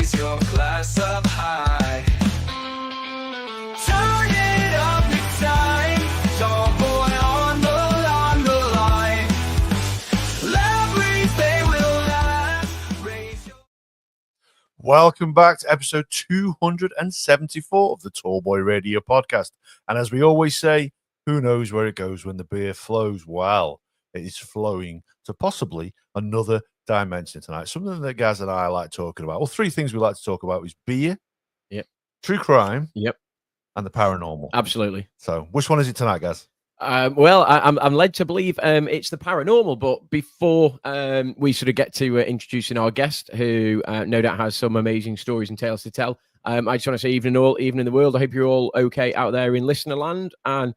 raise your glass up high. Turn it up, it's time. Your boy on the line. Everything will last. Raise your... Welcome back to episode 274 of the Tallboy Radio Podcast. And as we always say, who knows where it goes when the beer flows? Well, it is flowing to possibly another dimension tonight. Something that Gaz and I like talking about. Well, three things we like to talk about is beer, true crime, and the paranormal. Absolutely. So, which one is it tonight, Gaz? Well, I'm led to believe it's the paranormal, but before we sort of get to introducing our guest, who no doubt has some amazing stories and tales to tell, I just want to say evening all, evening in the world. I hope you're all okay out there in listener land, and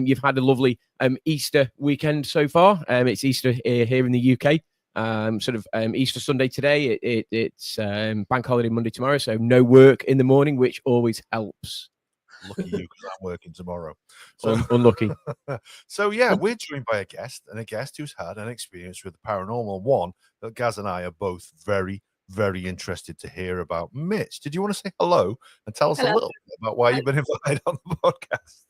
you've had a lovely Easter weekend so far. It's Easter here in the UK. Easter Sunday today. It's bank holiday Monday tomorrow, so no work in the morning, which always helps. Lucky you, because I'm working tomorrow. So unlucky. So yeah, we're joined by a guest who's had an experience with the paranormal, one that Gaz and I are both very, very interested to hear about. Mitch, did you want to say hello and tell us a little bit about why you've been invited on the podcast?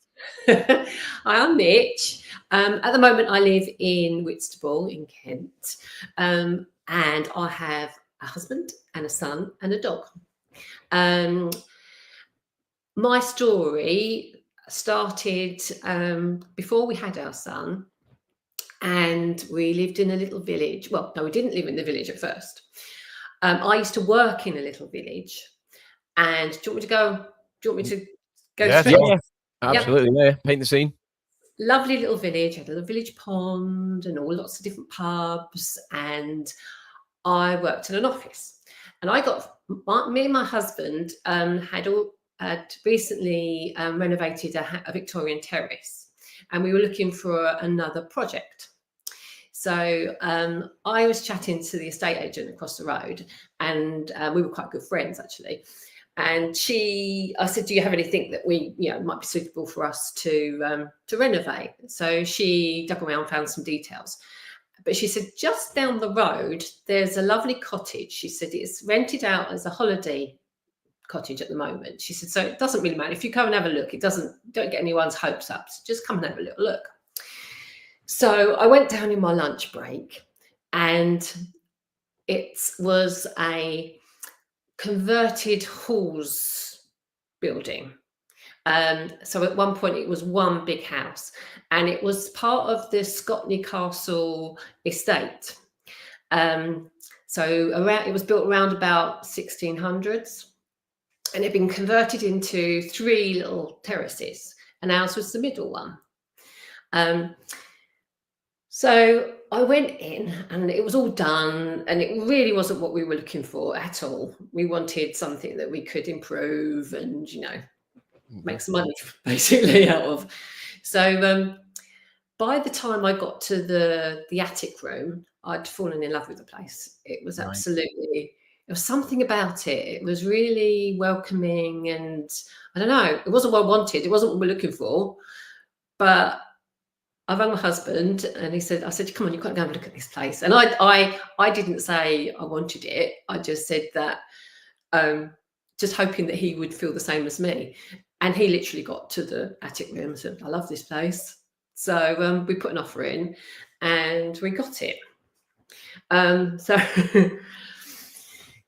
Hi, I'm Mitch. At the moment, I live in Whitstable in Kent, and I have a husband and a son and a dog. My story started before we had our son, and we lived in a little village. Well, no, we didn't live in the village at first. I used to work in a little village, and do you want me to go? Do you want me to go Yeah, straight? Yeah, absolutely. Yeah, paint the scene. Lovely little village, had a little village pond and lots of different pubs, and I worked in an office. And me and my husband had recently renovated a Victorian terrace, and we were looking for another project. So I was chatting to the estate agent across the road, and we were quite good friends actually. And I said, do you have anything that might be suitable for us to renovate? So she dug around, found some details. But she said, just down the road, there's a lovely cottage. She said, it's rented out as a holiday cottage at the moment. She said, so it doesn't really matter. If you come and have a look, don't get anyone's hopes up. So just come and have a little look. So I went down in my lunch break, and it was a converted halls building. So at one point it was one big house, and it was part of the Scotney Castle estate. It was built around about 1600s, and it had been converted into three little terraces, and ours was the middle one. So I went in, and it was all done, and it really wasn't what we were looking for at all. We wanted something that we could improve and, make some money basically out of. So by the time I got to the attic room, I'd fallen in love with the place. It was absolutely, there was something about it. It was really welcoming, and I don't know, it wasn't what I wanted. It wasn't what we were looking for, but I rang my husband, and I said, come on, you've got to go and look at this place. And I didn't say I wanted it. I just said that, just hoping that he would feel the same as me. And he literally got to the attic room and said, I love this place. So we put an offer in, and we got it. So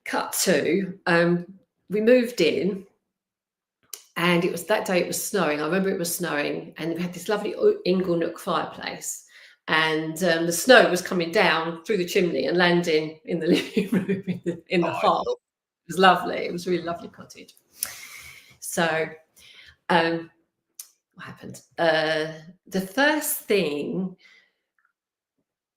cut to, we moved in. And it was that day, it was snowing. I remember it was snowing, and we had this lovely inglenook fireplace, and the snow was coming down through the chimney and landing in the living room in the hearth. It was lovely. It was a really lovely cottage. So what happened? The first thing,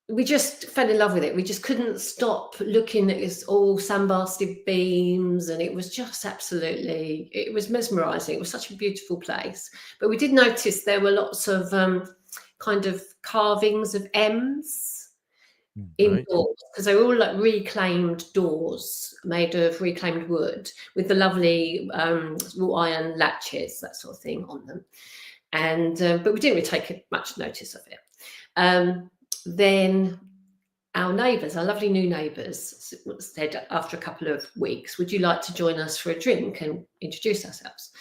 we just fell in love with it. We just couldn't stop looking at this all sandblasted beams, and it was just absolutely, it was mesmerizing. It was such a beautiful place. But we did notice there were lots of kind of carvings of M's in doors, because they were all like reclaimed doors made of reclaimed wood with the lovely wrought iron latches, that sort of thing on them. And but we didn't really take much notice of it. Then our neighbours, our lovely new neighbours, said after a couple of weeks, would you like to join us for a drink and introduce ourselves?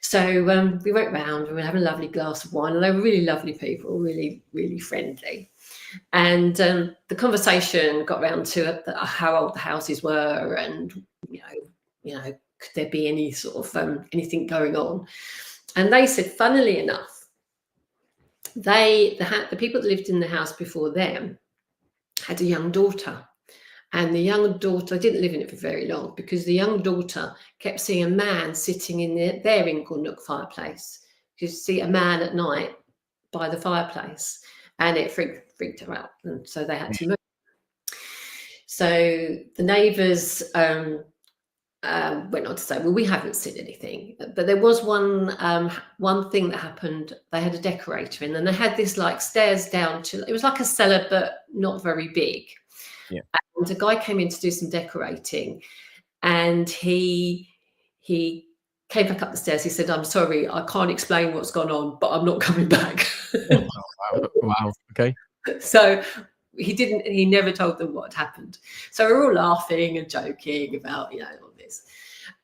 So we went round, we were having a lovely glass of wine, and they were really lovely people, really, really friendly. And the conversation got round to how old the houses were, and you know, could there be any sort of anything going on? And they said, funnily enough, the people that lived in the house before them had a young daughter, and the young daughter didn't live in it for very long because the young daughter kept seeing a man sitting in their ingle nook fireplace. You see a man at night by the fireplace, and it freaked her out, and so they had to move. So the neighbours went on to say, well, we haven't seen anything, but there was one thing that happened. They had a decorator in, and they had this like stairs down to, it was like a cellar but not very big. Yeah. And a guy came in to do some decorating, and he came back up the stairs. He said, I'm sorry, I can't explain what's gone on, but I'm not coming back. Wow. Okay. So he never told them what had happened. So we're all laughing and joking about, all this.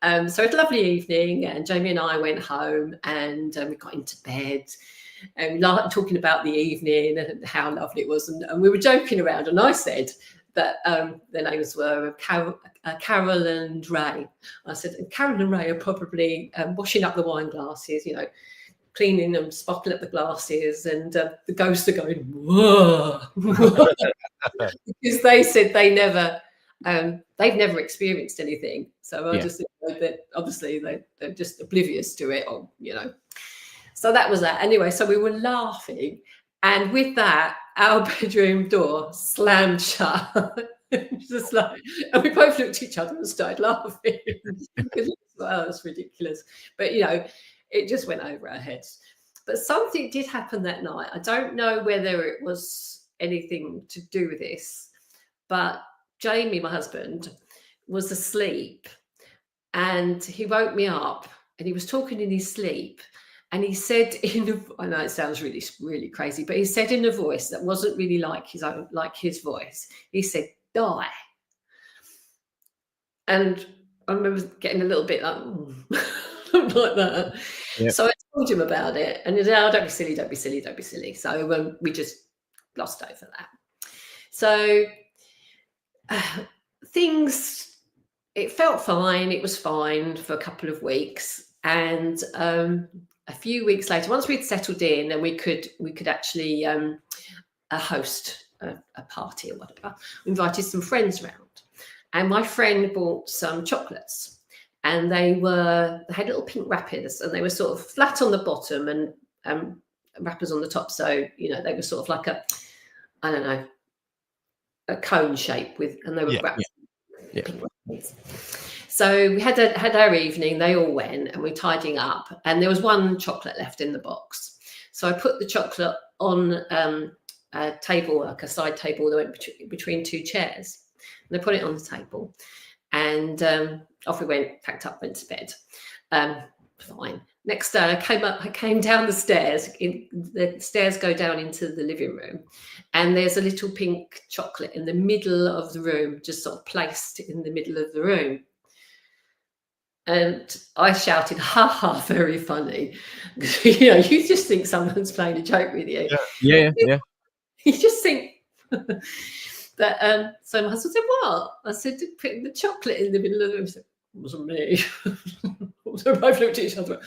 So it's a lovely evening, and Jamie and I went home, and we got into bed, and we talking about the evening and how lovely it was. And we were joking around, and I said that their names were Carol and Ray. I said, Carol and Ray are probably washing up the wine glasses, cleaning them, spotting up the glasses, and the ghosts are going, whoa. Because they said they've never experienced anything. So I just think that obviously they're just oblivious to it, or So that was that. Anyway, so we were laughing, and with that, our bedroom door slammed shut. Just like, and we both looked at each other and started laughing. Well, that's ridiculous. But it just went over our heads. But something did happen that night. I don't know whether it was anything to do with this, but Jamie, my husband, was asleep, and he woke me up, and he was talking in his sleep, and he said I know it sounds really, really crazy, but he said in a voice that wasn't really like his voice. He said, die. And I remember getting a little bit like, like that. Yep. So I told him about it, and he said, oh, don't be silly, don't be silly, don't be silly. So we just glossed over that. So it felt fine. It was fine for a couple of weeks. And a few weeks later, once we'd settled in and we could actually host a party or whatever, we invited some friends around. And my friend bought some chocolates, and they had little pink wrappers, and they were sort of flat on the bottom and wrappers on the top. So, they were sort of like a cone shape and they were wrapped. Yeah. Pink wrappers. So we had our evening, they all went, and we're tidying up, and there was one chocolate left in the box. So I put the chocolate on a table, like a side table that went between two chairs. And I put it on the table, and off we went, packed up, went to bed. Fine. Next day, I came down the stairs. The stairs go down into the living room, and there's a little pink chocolate in the middle of the room, just sort of placed in the middle of the room. And I shouted, ha ha, very funny. You just think someone's playing a joke with you. Yeah. You just think that. So my husband said, what? I said, putting the chocolate in the middle of the room. He said, it wasn't me. So we both looked at each other,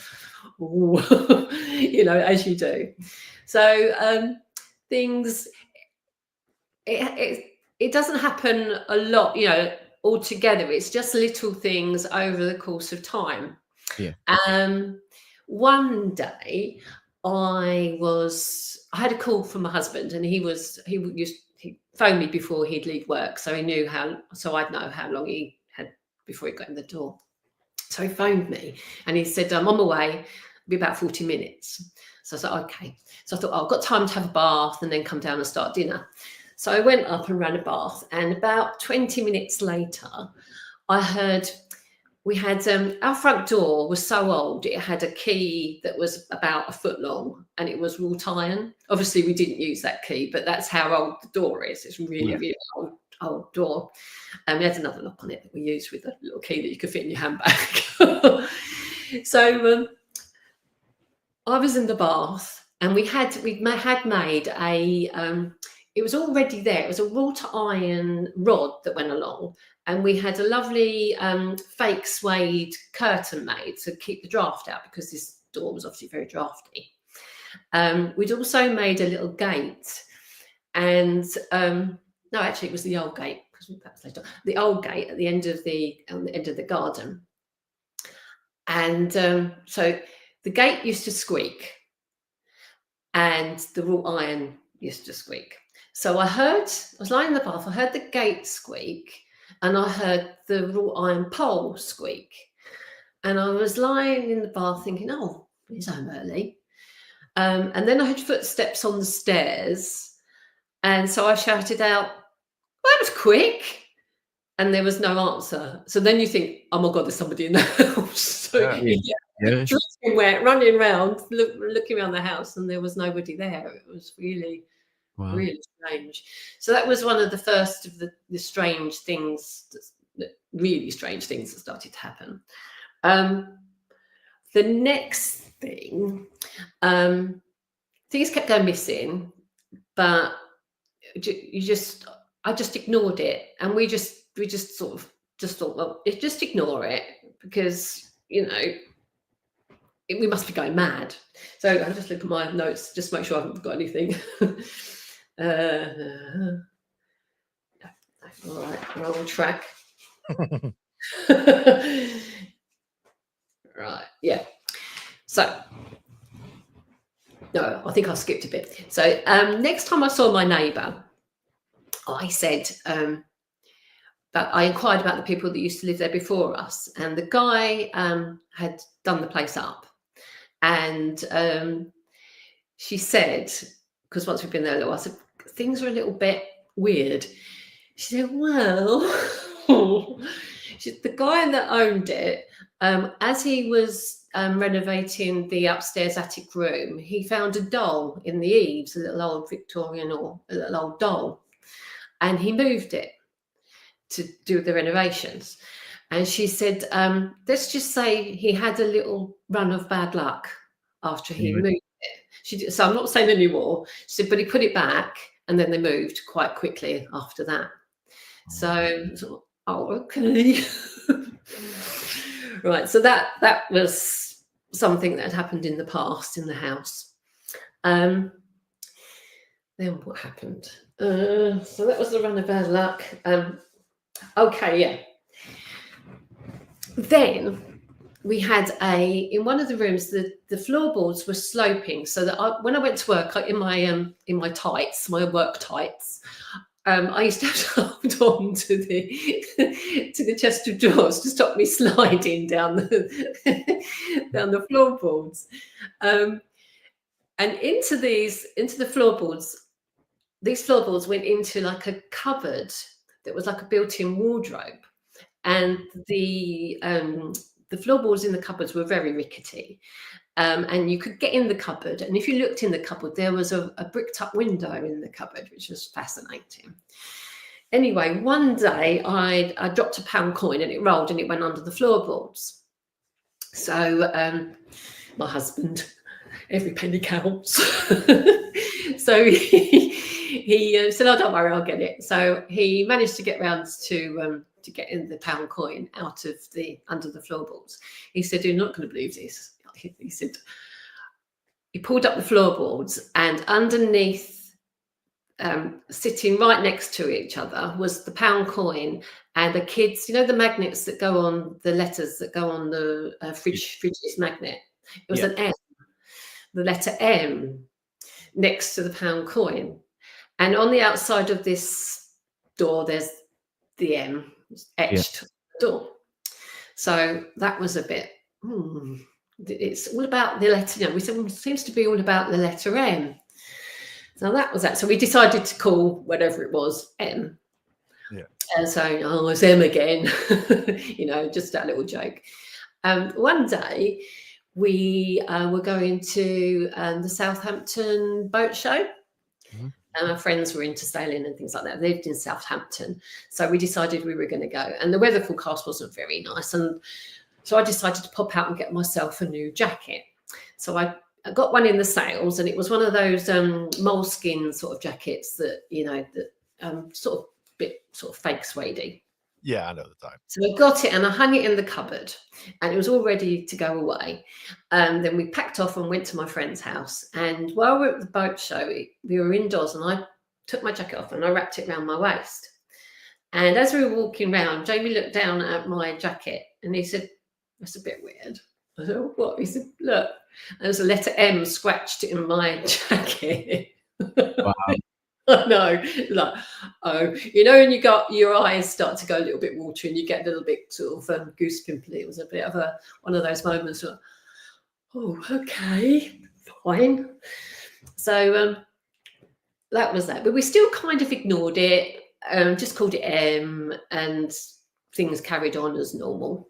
as you do. So things, it doesn't happen a lot, altogether. It's just little things over the course of time. Yeah. One day I had a call from my husband, and he phoned me before he'd leave work, so I'd know how long he had before he got in the door. So he phoned me, and he said, I'm on my way, it'll be about 40 minutes. So I said, okay. So I thought, I've got time to have a bath and then come down and start dinner. So I went up and ran a bath, and about 20 minutes later, I heard we had our front door was so old, it had a key that was about a foot long and it was wrought iron. Obviously we didn't use that key, but that's how old the door is. It's really old door. And we had another lock on it that we used with a little key that you could fit in your handbag. So I was in the bath and we had made a it was already there. It was a wrought iron rod that went along, and we had a lovely fake suede curtain made to keep the draft out, because this door was obviously very drafty. We'd also made a little gate, and no, actually, it was the old gate, because that was later. The old gate at the end of the garden, and so the gate used to squeak, and the wrought iron used to squeak. So I was lying in the bath, I heard the gate squeak and I heard the wrought iron pole squeak. And I was lying in the bath thinking, oh, he's home early. And then I heard footsteps on the stairs. And so I shouted out, well, that was quick. And there was no answer. So then you think, oh my God, there's somebody in the house. So dripping wet, running around, looking around the house, and there was nobody there. It was really... Wow. Really strange. So that was one of the first of the strange things, really strange things that started to happen. The next thing, things kept going missing, but I just ignored it, and we just sort of thought, well, just ignore it, because we must be going mad. So I just look at my notes, just make sure I haven't got anything. All right, we're on track. Right, yeah. So, no, I think I skipped a bit. So, next time I saw my neighbour, I said that I inquired about the people that used to live there before us, and the guy had done the place up, and she said, because once we've been there a little while, I said, things are a little bit weird. She said, well, the guy that owned it, as he was renovating the upstairs attic room, he found a doll in the eaves, a little old Victorian or a little old doll, and he moved it to do the renovations. And she said, let's just say he had a little run of bad luck after he moved it. So I'm not saying any more. She said, but he put it back, and then they moved quite quickly after that. So oh, okay. Right. So that was something that had happened in the past in the house. Then what happened? So that was the run of bad luck. Okay, yeah. Then we had in one of the rooms, the floorboards were sloping, so that when I went to work in my tights, my work tights, I used to have to hold on to the chest of drawers to stop me sliding down the floorboards, and into the floorboards. These floorboards went into like a cupboard that was like a built-in wardrobe, and the floorboards in the cupboards were very rickety, and you could get in the cupboard, and if you looked in the cupboard, there was a bricked up window in the cupboard, which was fascinating. Anyway, one day I dropped £1 coin and it rolled and it went under the floorboards. So my husband, every penny counts. So he said, oh, don't worry, I'll get it. So he managed to get round to getting the £1 coin out of under the floorboards. He said, you're not going to believe this. He said, he pulled up the floorboards, and underneath, sitting right next to each other, was the £1 coin and the kids, the magnets that go on, the letters that go on the fridge's magnet. It was an M, the letter M next to the £1 coin. And on the outside of this door, there's the M etched to the door. So that was a bit, it's all about the letter, we said, it seems to be all about the letter M. So that was that. So we decided to call whatever it was M. Yeah. And so, oh, it's him again, just that little joke. One day we were going to the Southampton boat show. Mhm. And our friends were into sailing and things like that. They lived in Southampton. So we decided we were going to go. And the weather forecast wasn't very nice. And so I decided to pop out and get myself a new jacket. So I got one in the sales, and it was one of those moleskin sort of jackets that, sort of bit sort of fake suede-y. Yeah, I know the type. So I got it and I hung it in the cupboard, and it was all ready to go away. Then we packed off and went to my friend's house. And while we were at the boat show, we were indoors, and I took my jacket off and I wrapped it around my waist. And as we were walking round, Jamie looked down at my jacket and he said, "That's a bit weird." I said, "What?" He said, "Look, there's a letter M scratched in my jacket." Wow. I know, like, oh, when you got your eyes start to go a little bit watery and you get a little bit sort of goose pimply. It was a bit of one of those moments where, oh, okay, fine. So that was that, but we still kind of ignored it, just called it M, and things carried on as normal.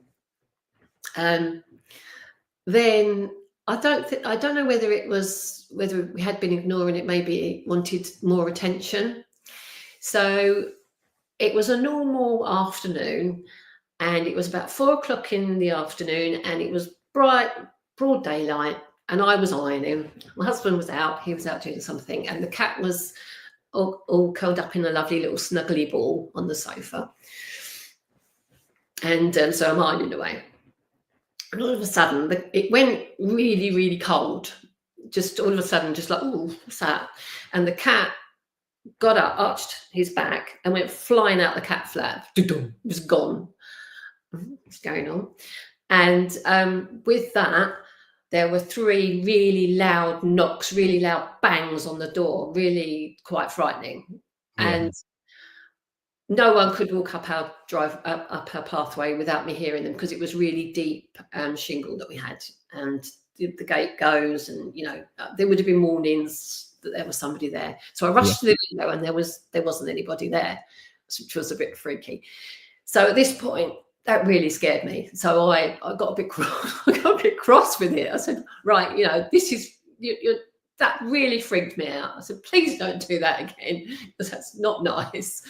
Then I don't know whether we had been ignoring it, maybe it wanted more attention. So it was a normal afternoon, and it was about 4 o'clock in the afternoon, and it was broad daylight, and I was ironing. My husband was out, he was out doing something, and the cat was all curled up in a lovely little snuggly ball on the sofa. And so I'm ironing away. And all of a sudden, it went really, really cold. Just all of a sudden, just like, oh, what's that? And the cat got up, arched his back, and went flying out the cat flap. It was gone. What's going on? And with that, there were 3 really loud knocks, really loud bangs on the door, really quite frightening. Yeah. And no one could walk up our pathway without me hearing them, because it was really deep shingle that we had, and the gate goes, and there would have been mornings that there was somebody there. So I rushed to the window, and there wasn't anybody there, which was a bit freaky. So at this point, that really scared me. So I got a bit cross. I got a bit cross with it. I said, right, this is that really freaked me out. I said, please don't do that again, because that's not nice.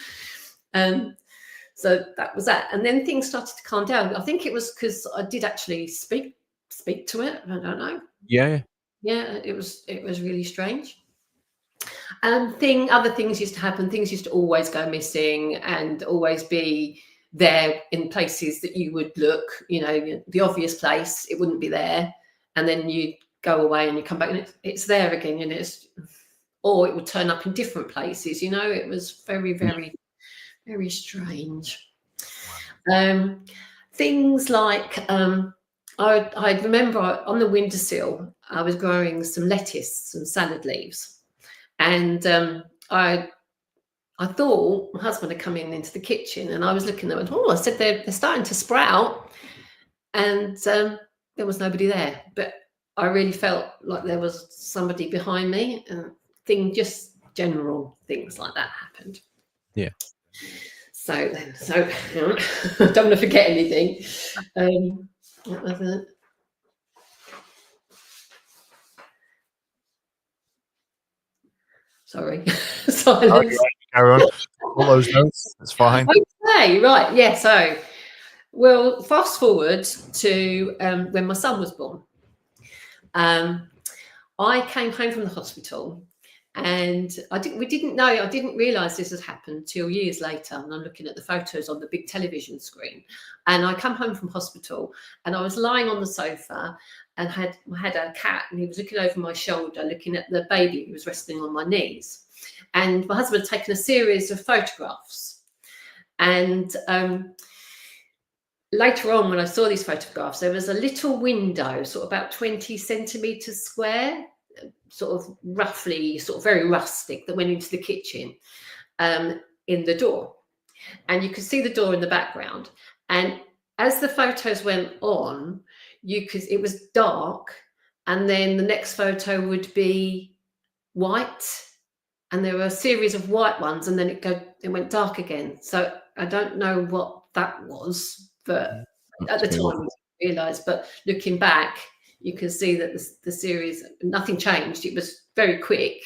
So that was that. And then things started to calm down. I think it was because I did actually speak to it. I don't know. Yeah. Yeah, it was really strange. And other things used to happen. Things used to always go missing and always be there in places that you would look, the obvious place, it wouldn't be there. And then you go away and you come back and it's there again, or it would turn up in different places, it was very, very, very strange. Things like I remember on the windowsill I was growing some lettuce, some salad leaves, and I thought my husband had come into the kitchen, and I was looking at them. I said they're starting to sprout, and there was nobody there, but I really felt like there was somebody behind me, and just general things like that happened. Yeah. So I don't want to forget anything. What was it? Sorry, silence. Carry on. All those notes. It's fine. Okay, right. Yeah. So, well, fast forward to when my son was born. I came home from the hospital, and I didn't realise this had happened till years later. And I'm looking at the photos on the big television screen, and I come home from hospital, and I was lying on the sofa, and I had a cat, and he was looking over my shoulder, looking at the baby who was resting on my knees. And my husband had taken a series of photographs. And later on, when I saw these photographs, there was a little window, sort of about 20 centimetres square, sort of roughly, sort of very rustic, that went into the kitchen in the door. And you could see the door in the background. And as the photos went on, it was dark, and then the next photo would be white, and there were a series of white ones, and then it went dark again. So I don't know what that was, but at the time I didn't realise. But looking back, you can see that the series, nothing changed. It was very quick.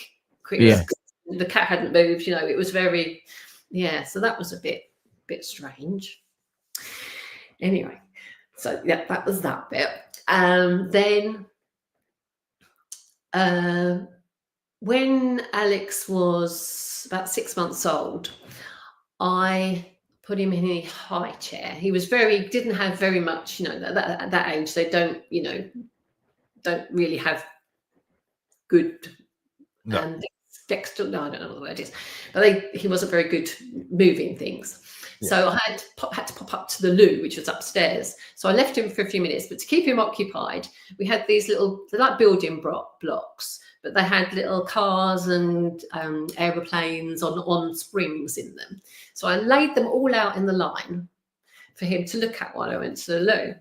Yeah. The cat hadn't moved. You know, it was very, yeah. So that was a bit strange. Anyway, so yeah, that was that bit. Then when Alex was about 6 months old, I put him in a high chair. He was didn't have very much, you know, at that age, they don't really have good dexter. No, I don't know what the word is, but he wasn't very good moving things. Yeah. So I had to pop up to the loo, which was upstairs. So I left him for a few minutes, but to keep him occupied, we had these they're like building blocks, but they had little cars and aeroplanes on springs in them. So I laid them all out in the line for him to look at while I went to the loo.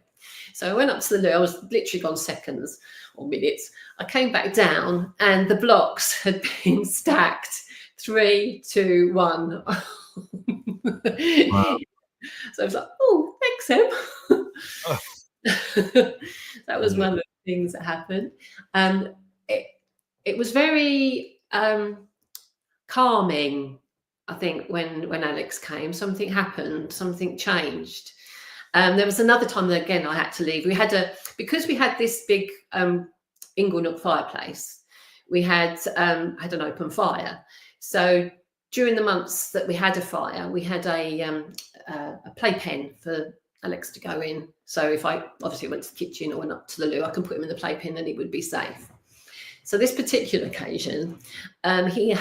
So I went up to the loo. I was literally gone seconds or minutes. I came back down and the blocks had been stacked 3, 2, 1. Wow. So I was like, oh, thanks, Em. That was one of the things that happened. It was very calming, I think, when Alex came. Something happened, something changed. There was another time that, again, I had to leave. Because we had this big inglenook fireplace, we had an open fire. So during the months that we had a fire, we had a playpen for Alex to go in. So if I obviously went to the kitchen or went up to the loo, I can put him in the playpen and he would be safe. So this particular occasion, he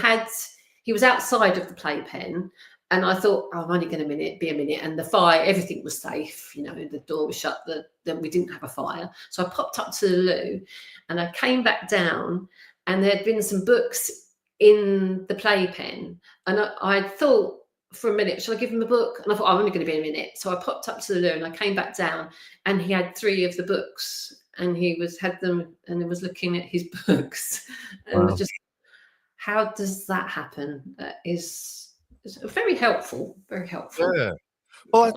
was outside of the playpen, and I thought, oh, I'm only going to be a minute, and the fire, everything was safe, you know, the door was shut, then we didn't have a fire. So I popped up to the loo, and I came back down, and there had been some books in the playpen, and I thought for a minute, shall I give him a book? And I thought, oh, I'm only going to be a minute. So I popped up to the loo, and I came back down, and he had 3 of the books. And he had them, and he was looking at his books, and wow. Just how does that happen? That is very helpful, very helpful. Yeah. Well,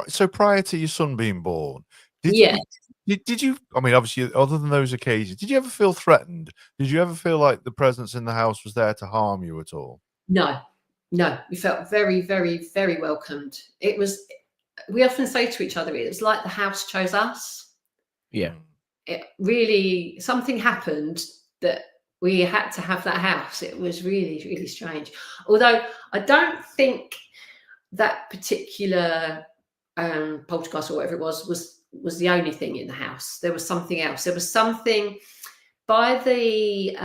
so prior to your son being born, did you? I mean, obviously, other than those occasions, did you ever feel threatened? Did you ever feel like the presence in the house was there to harm you at all? No. We felt very, very, very welcomed. It was. We often say to each other, it was like the house chose us. Yeah. It really, something happened that we had to have that house. It was really, really strange. Although I don't think that particular poltergeist or whatever it was the only thing in the house. There was something else. There was something by the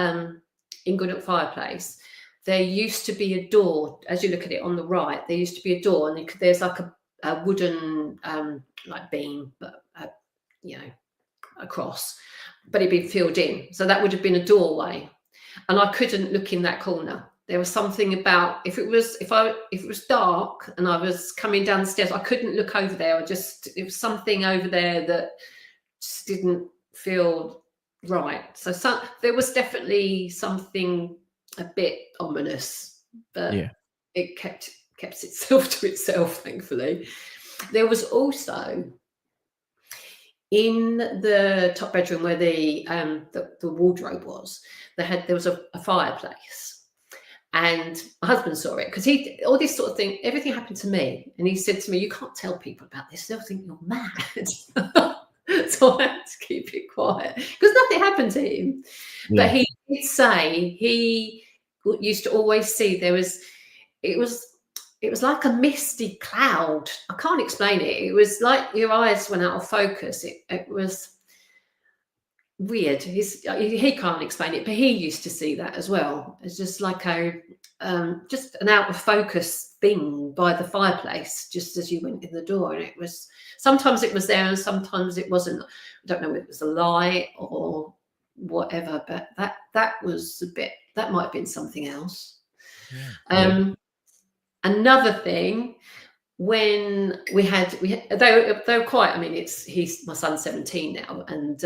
inglenook fireplace. There used to be a door. As you look at it on the right, there used to be a door, and there's like a wooden like beam, but you know, across, but it'd been filled in, so that would have been a doorway, and I couldn't look in that corner. There was something about if it was dark and I was coming down the stairs, I couldn't look over there. It was something over there that just didn't feel right. So there was definitely something a bit ominous, but it kept itself to itself, thankfully. There was also in the top bedroom where the wardrobe was, there was a fireplace, and my husband saw it because all this sort of thing, everything happened to me, and he said to me, "You can't tell people about this; they'll think you're mad." So I had to keep it quiet because nothing happened to him. Yeah. But he did say he used to always see it was like a misty cloud. I can't explain it. It was like your eyes went out of focus. It was weird. He can't explain it, but he used to see that as well. It's just like just an out of focus thing by the fireplace, just as you went in the door. And sometimes it was there and sometimes it wasn't. I don't know if it was a light or whatever, but that was that might have been something else. Yeah. Another thing, when they were quite, I mean, my son's 17 now, and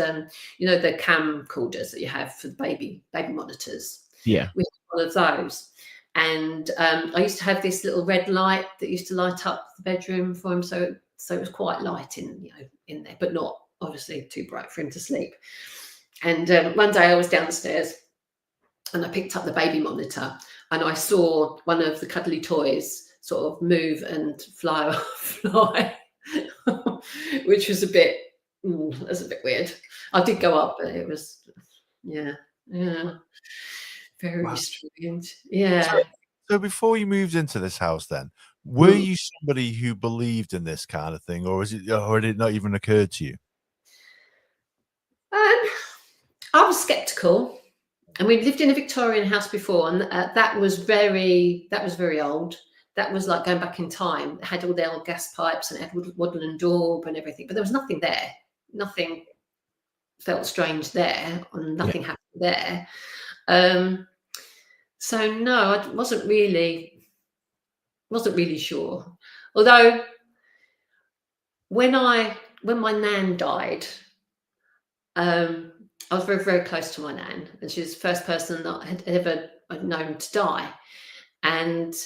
you know, the camcorders that you have for the baby monitors. Yeah, we had one of those, And I used to have this little red light that used to light up the bedroom for him, so it was quite light in there, but not obviously too bright for him to sleep. And one day I was downstairs and I picked up the baby monitor and I saw one of the cuddly toys sort of move and fly, which was a bit weird. I did go up, but it was, very Wow. strange. Yeah. So before you moved into this house, then were you somebody who believed in this kind of thing, or did it not even occur to you? I was skeptical, and we lived in a Victorian house before, and that was very old. That was like going back in time. It had all the old gas pipes and it had wattle and daub and everything, but there was nothing there. Nothing felt strange there, and nothing happened there. So no, I wasn't really sure. Although when my nan died, I was very, very close to my nan, and she was the first person that I had ever known to die. And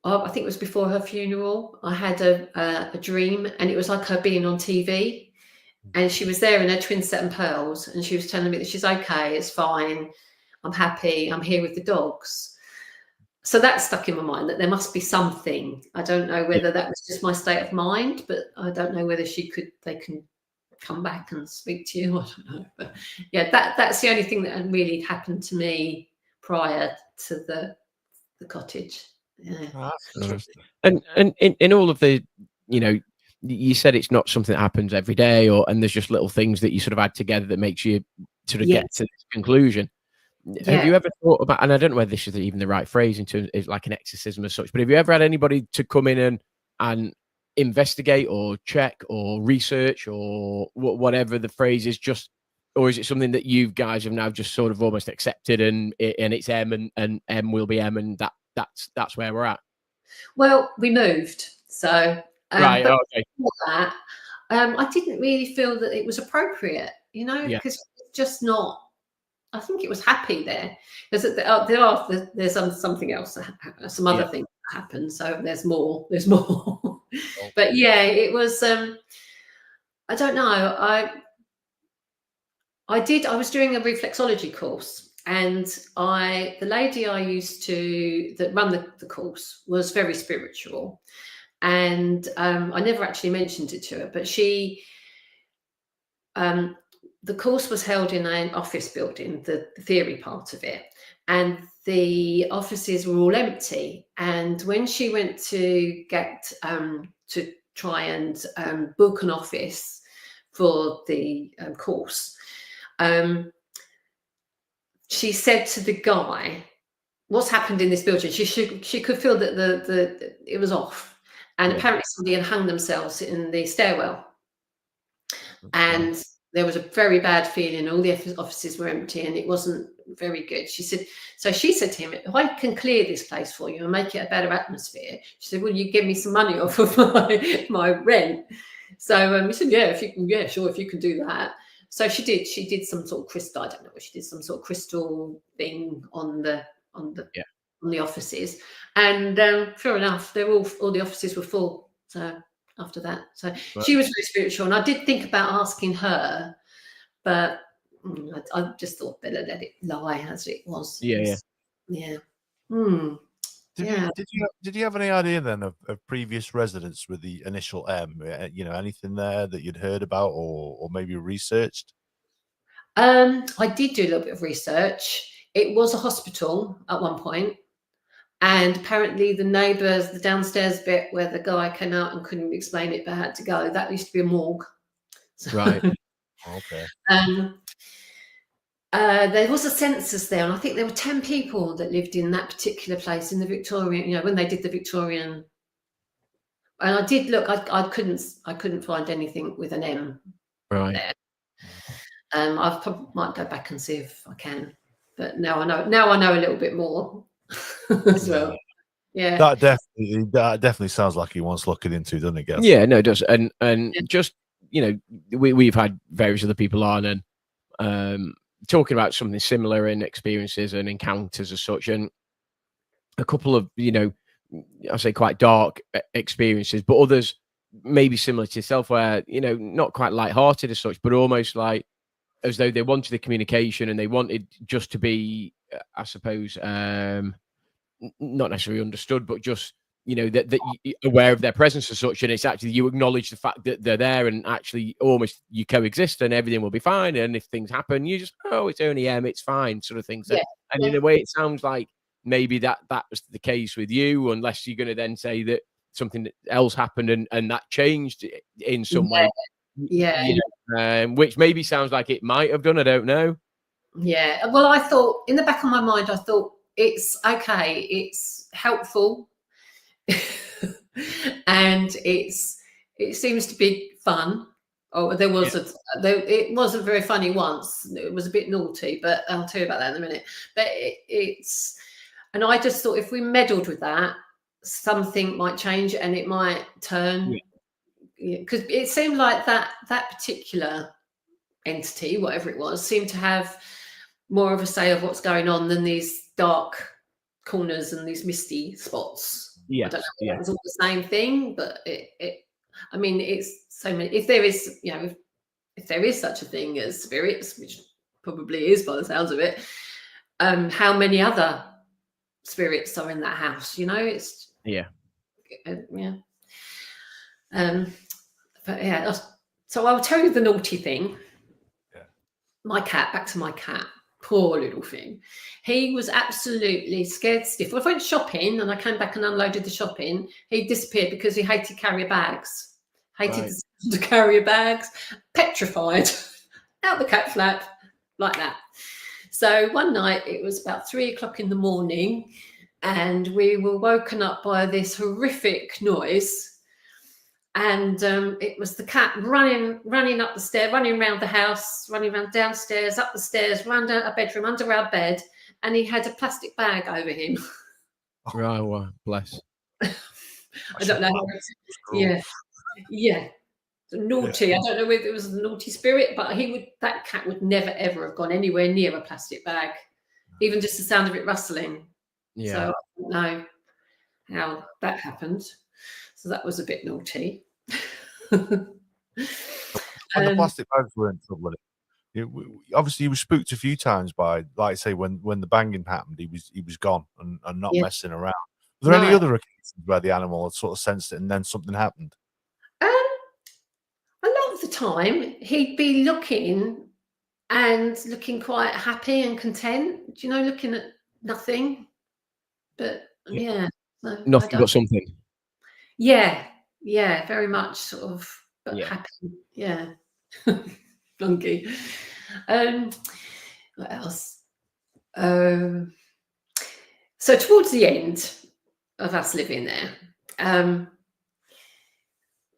I think it was before her funeral. I had a dream, and it was like her being on TV, and she was there in her twin set and pearls, and she was telling me that she's okay, it's fine, I'm happy, I'm here with the dogs. So that stuck in my mind, that there must be something. I don't know whether that was just my state of mind, but I don't know whether they can come back and speak to you. I don't know. But yeah, that's the only thing that had really happened to me prior to the cottage. Yeah. And in all of the, you said it's not something that happens every day, and there's just little things that you sort of add together that makes you sort of get to this conclusion. Have you ever thought about, and I don't know whether this is even the right phrase in terms of like an exorcism as such, but have you ever had anybody to come in and investigate or check or research or whatever the phrase is, or is it something that you guys have now just sort of almost accepted and it's M and M will be M, and that's where we're at? Well, we moved, so right. But okay. before that, I didn't really feel that it was appropriate, because it's just not. I think it was happy there, because there's something else, some other things that happen. So there's more. But yeah, it was. I don't know. I was doing a reflexology course, and the lady I used to that run the course was very spiritual, and I never actually mentioned it to her, but she. The course was held in an office building, the theory part of it, and the offices were all empty. And when she went to get to try and book an office for the course, she said to the guy, "What's happened in this building?" She could feel that it was off, and apparently somebody had hung themselves in the stairwell, and there was a very bad feeling. All the offices were empty and it wasn't very good. She said to him, "If I can clear this place for you and make it a better atmosphere," she said, "will you give me some money off of my rent?" So he said, sure, if you can do that. So she did some sort of crystal, I don't know, she did some sort of crystal thing on the offices. And sure enough, all the offices were full. So after that, she was very spiritual, and I did think about asking her, but I just thought better let it lie as it was. Yeah. Did you have any idea then of previous residents with the initial M? Anything there that you'd heard about or maybe researched? I did do a little bit of research. It was a hospital at one point. And apparently the neighbours, the downstairs bit where the guy came out and couldn't explain it but had to go, that used to be a morgue. So, right. Okay. There was a census there, and I think there were 10 people that lived in that particular place in the Victorian, when they did the Victorian. And I did look, I couldn't find anything with an M there. I might go back and see if I can. But now I know a little bit more. As well. Yeah. That definitely sounds like he wants looking into, doesn't it, Gav? Yeah, no, it does. And just we've had various other people on and talking about something similar in experiences and encounters as such. And a couple of, I say quite dark experiences, but others maybe similar to yourself, where not quite light-hearted as such, but almost like as though they wanted the communication and they wanted just to be, I suppose, not necessarily understood, but just that aware of their presence as such, and it's actually you acknowledge the fact that they're there, and actually almost you coexist, and everything will be fine. And if things happen, you just it's only it's fine, sort of thing. So, Yeah. and in a way, it sounds like maybe that was the case with you, unless you're going to then say that something else happened and that changed in some way. Yeah. Which maybe sounds like it might have done. I don't know. Yeah. Well, I thought in the back of my mind, I thought it's okay. It's helpful. And it seems to be fun. Oh, there was it wasn't very funny once. It was a bit naughty, but I'll tell you about that in a minute. But and I just thought if we meddled with that, something might change and it might turn. Because it seemed like that particular entity, whatever it was, seemed to have more of a say of what's going on than these dark corners and these misty spots. I don't know if it was all the same thing, but I mean, it's so many. If there is, if there is such a thing as spirits, which probably is by the sounds of it, how many other spirits are in that house? It's but yeah. So I'll tell you the naughty thing. Yeah. Back to my cat. Poor little thing. He was absolutely scared stiff. Well, I went shopping and I came back and unloaded the shopping. He disappeared because he hated carrier bags. Hated the carrier bags. Petrified. Out the cat flap. Like that. So one night, it was about 3 o'clock in the morning, and we were woken up by this horrific noise. And it was the cat running up the stairs, running around the house, running around downstairs, up the stairs, round our bedroom, under our bed, and he had a plastic bag over him. Right, well, bless. I don't know. Yeah. Naughty. Yeah. I don't know whether it was a naughty spirit, but that cat would never ever have gone anywhere near a plastic bag, even just the sound of it rustling. Yeah. So I don't know how that happened. So that was a bit naughty. When the plastic bags weren't troubling obviously he was spooked a few times by, like I say, when the banging happened, he was gone and not messing around. Were there any other occasions where the animal had sort of sensed it and then something happened? A lot of the time he'd be looking quite happy and content, looking at nothing. But so nothing but something. Yeah, very much sort of, but happy. Yeah. Funky. What else? So towards the end of us living there,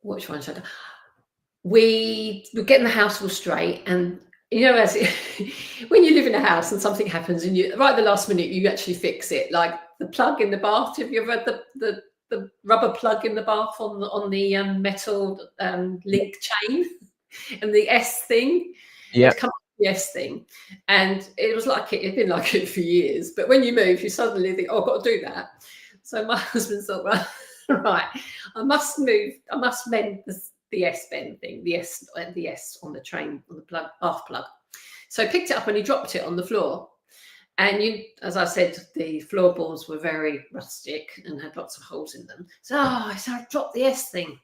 which one should I? We were getting the house all straight, and as when you live in a house and something happens, and right at the last minute you actually fix it, like the plug in the bath. Have you ever had the rubber plug in the bath on the metal link chain and the S thing? Yeah, come up with the S thing, and it was like it'd been like it for years. But when you move, you suddenly think, "Oh, I've got to do that." So my husband thought, "Well, right, I must mend the S bend thing, the S on the train on the bath plug." So I picked it up and he dropped it on the floor. And as I said, the floorboards were very rustic and had lots of holes in them. So I dropped the S thing.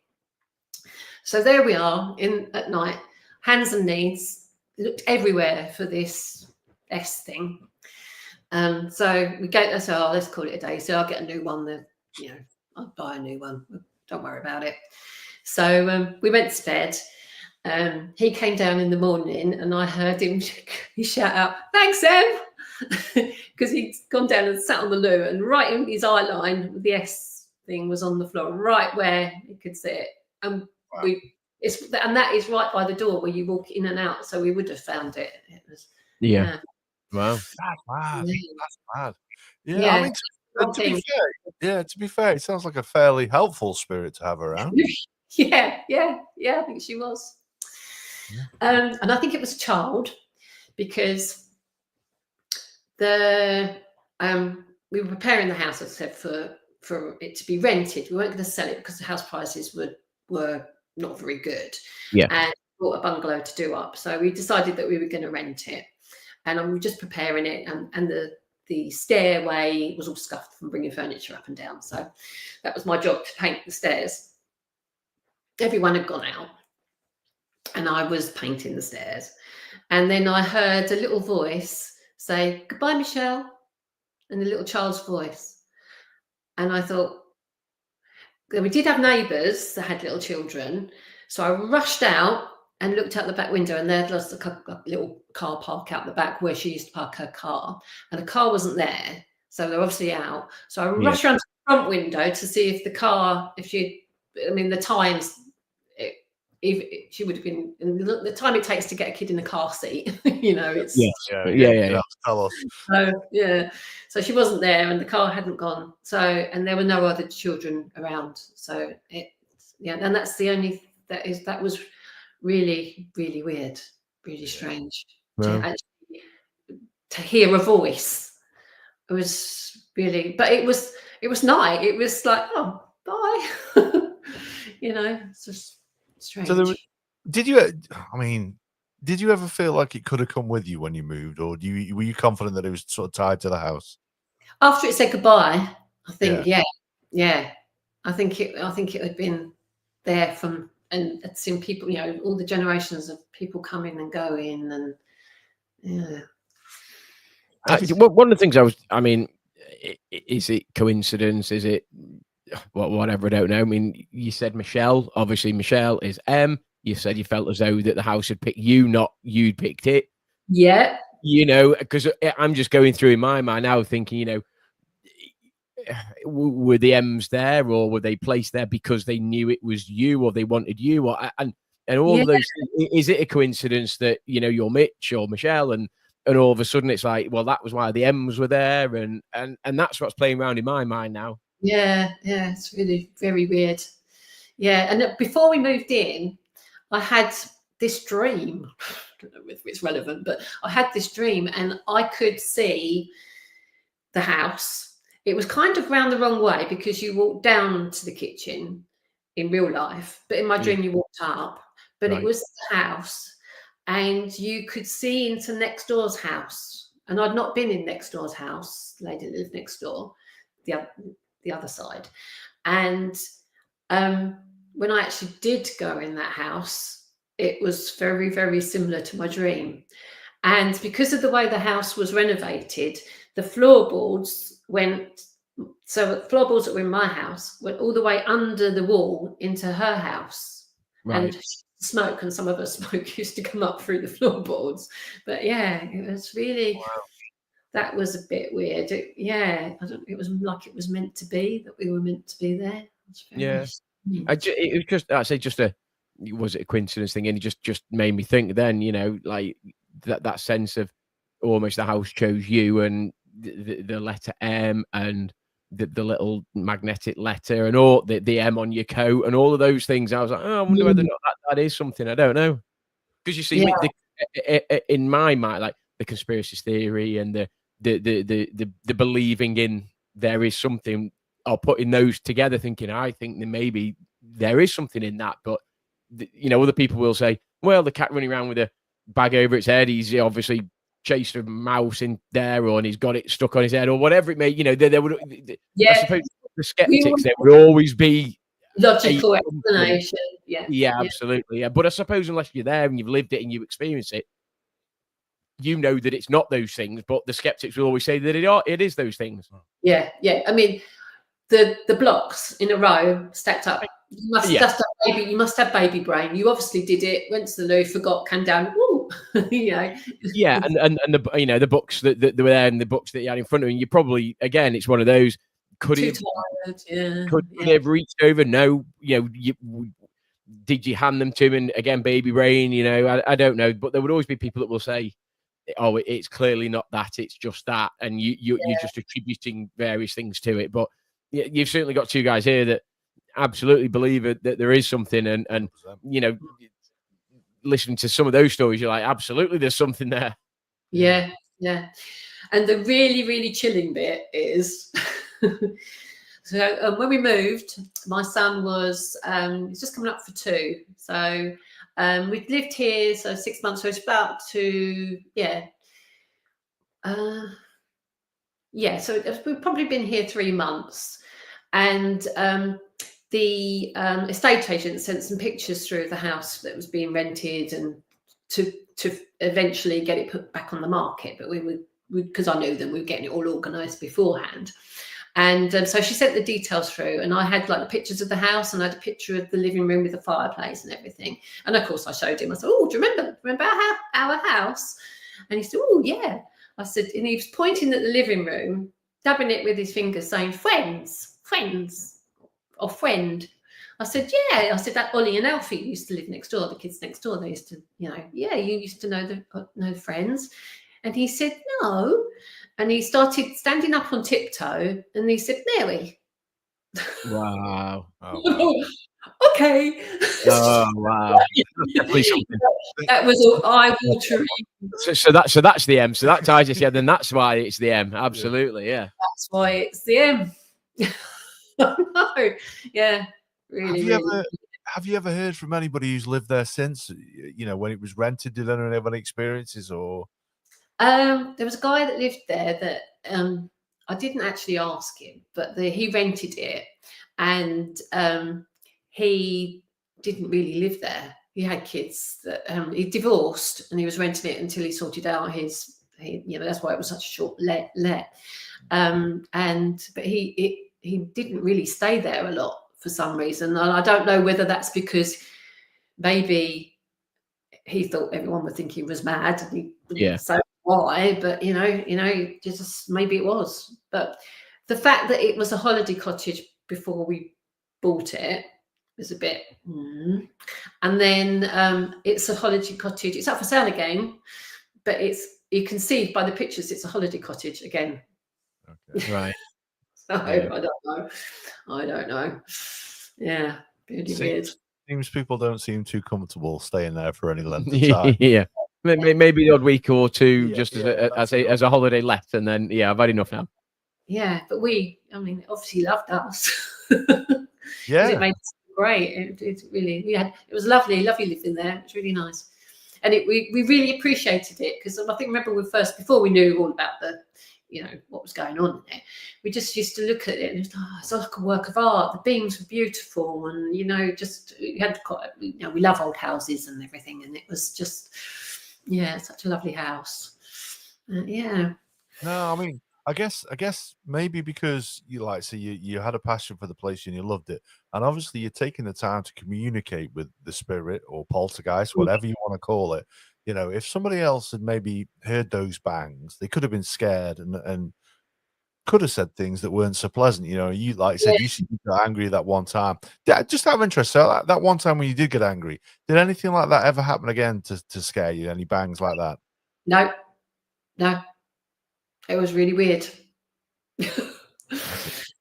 So there we are at night, hands and knees, looked everywhere for this S thing. So we go, let's call it a day. So I'll get a new one. I'll buy a new one. Don't worry about it. So we went to bed. He came down in the morning and I heard him shout out, "Thanks, Em," because he'd gone down and sat on the loo, and right in his eye line, the S thing was on the floor, right where you could see it. And that is right by the door where you walk in and out. So we would have found it. It was, Wow. That's mad. That's mad. Yeah. Yeah. I mean, to be fair, it sounds like a fairly helpful spirit to have around. Yeah. I think she was. And I think it was a child, because the we were preparing the house, as I said, for it to be rented. We weren't going to sell it because the house prices were not very good. Yeah. And bought a bungalow to do up. So we decided that we were going to rent it. And I was just preparing it, and the stairway was all scuffed from bringing furniture up and down. So that was my job, to paint the stairs. Everyone had gone out, and I was painting the stairs. And then I heard a little voice say, "Goodbye, Michelle," in a little child's voice. And I thought, we did have neighbours that had little children. So I rushed out and looked out the back window, and there was a little car park out the back where she used to park her car. And the car wasn't there. So they're obviously out. So I rushed around to the front window to see if the car, the times, if she would have been, the time it takes to get a kid in a car seat, it's yeah. Tell us. so so she wasn't there, and the car hadn't gone, so, and there were no other children around, so and that's the only, that was really, really weird, really strange to hear a voice. It was really, but it was night. It was like, oh, bye. It's just strange. So did you ever feel like it could have come with you when you moved, or were you confident that it was sort of tied to the house? After it said goodbye, I think, yeah. I think it had been there from, and I'd seen people, all the generations of people coming and going, and one of the things is it coincidence? Is it whatever? I don't know. I mean, you said Michelle. Obviously, Michelle is M. You said you felt as though that the house had picked you, not you'd picked it. Yeah. Because I'm just going through in my mind now, thinking, were the M's there, or were they placed there because they knew it was you, or they wanted you, and all of those things? Is it a coincidence that you're Mitch or Michelle, and all of a sudden it's like, well, that was why the M's were there, and that's what's playing around in my mind now. Yeah, it's really very weird. Yeah, and before we moved in, I had this dream. I don't know if it's relevant, but I had this dream, and I could see the house. It was kind of round the wrong way, because you walked down to the kitchen in real life, but in my dream you walked up. But it was the house, and you could see into next door's house. And I'd not been in next door's house. The lady that lived next door, the other side. And when I actually did go in that house, it was very, very similar to my dream. And because of the way the house was renovated, the floorboards the floorboards that were in my house went all the way under the wall into her house. Right. And smoke, and some of her smoke used to come up through the floorboards. But yeah, it was really, that was a bit weird. It was like it was meant to be, that we were meant to be there. It was was it a coincidence thing? And it just made me think then, like that sense of almost the house chose you, and the letter M, and the little magnetic letter, and all the M on your coat, and all of those things. I was like, I wonder whether or not that is something. I don't know. Because you see, in my mind, like the conspiracy theory and the believing in there is something, or putting those together, thinking, I think that maybe there is something in that. But other people will say, well, the cat running around with a bag over its head, he's obviously chased a mouse in there, and he's got it stuck on his head, or whatever it may. There would, I suppose, the skeptics, there would always be logical explanation. Yeah, absolutely. Yeah, but I suppose unless you're there and you've lived it and you experience it, that it's not those things. But the skeptics will always say that it is those things. Yeah. I mean, the blocks in a row stacked up. You must you must have baby brain. You obviously did it. Went to the loo, forgot, came down. Woo, Yeah, and the the books that were there, and the books that you had in front of you. You probably, again, it's one of those. Could he have reached over? No. Did you hand them to him? And again, baby brain. I don't know. But there would always be people that will say, "Oh, it's clearly not that. It's just that," and you're just attributing various things to it. But you've certainly got two guys here that absolutely believe that there is something, and listening to some of those stories, you're like, absolutely, there's something there. Yeah. And the really, really chilling bit is, so when we moved, my son was he's just coming up for 2. So we'd lived here, so 6 months. So it's about to, so we've probably been here 3 months. And the estate agent sent some pictures through of the house that was being rented, and to eventually get it put back on the market. But we would, because I knew them, we were getting it all organised beforehand. And so she sent the details through, and I had like the pictures of the house, and I had a picture of the living room with the fireplace and everything. And of course I showed him. I said, "Oh, do you remember our house?" And he said, "Oh yeah." I said, and he was pointing at the living room, dabbing it with his fingers, saying, "Friends, or friend." I said, "Yeah." I said, "That Ollie and Alfie used to live next door, the kids next door. They used to, yeah, you used to know the friends." And he said, "No." And he started standing up on tiptoe, and he said, "Mary." Wow. Oh, wow. Okay. Oh, wow. Definitely something. That was all eye-watering. So that's the M. So that ties us. Yeah, then that's why it's the M. Absolutely, yeah. That's why it's the M. No. Yeah, really, Have you ever heard from anybody who's lived there since? When it was rented, did anyone have any experiences or? There was a guy that lived there that I didn't actually ask him, but he rented it, and he didn't really live there. He had kids that he divorced, and he was renting it until he sorted out that's why it was such a short let. But he didn't really stay there a lot for some reason, and I don't know whether that's because maybe he thought everyone would think he was mad, and he wouldn't say why, but just maybe it was. But the fact that it was a holiday cottage before we bought it was a bit and then it's a holiday cottage. It's up for sale again, but you can see by the pictures it's a holiday cottage again. Okay. Right. So I don't know. Yeah, really weird. Seems people don't seem too comfortable staying there for any length of time. Yeah. Maybe the odd week or two, just as a holiday left, and then I've had enough now. Yeah, but obviously loved us. Yeah, it made it great. It really, it was lovely living there. It was really nice, and we really appreciated it, because I think, remember, before we knew all about what was going on in there, we just used to look at it and it's like a work of art. The beams were beautiful, and we had we love old houses and everything, and it was just such a lovely house. No, I mean, I guess maybe because you had a passion for the place and you loved it, and obviously you're taking the time to communicate with the spirit or poltergeist, whatever you want to call it. If somebody else had maybe heard those bangs, they could have been scared and could have said things that weren't so pleasant. You said you got angry that one time. Just out of interest, so that one time when you did get angry, did anything like that ever happen again to scare you? Any bangs like that? No. It was really weird.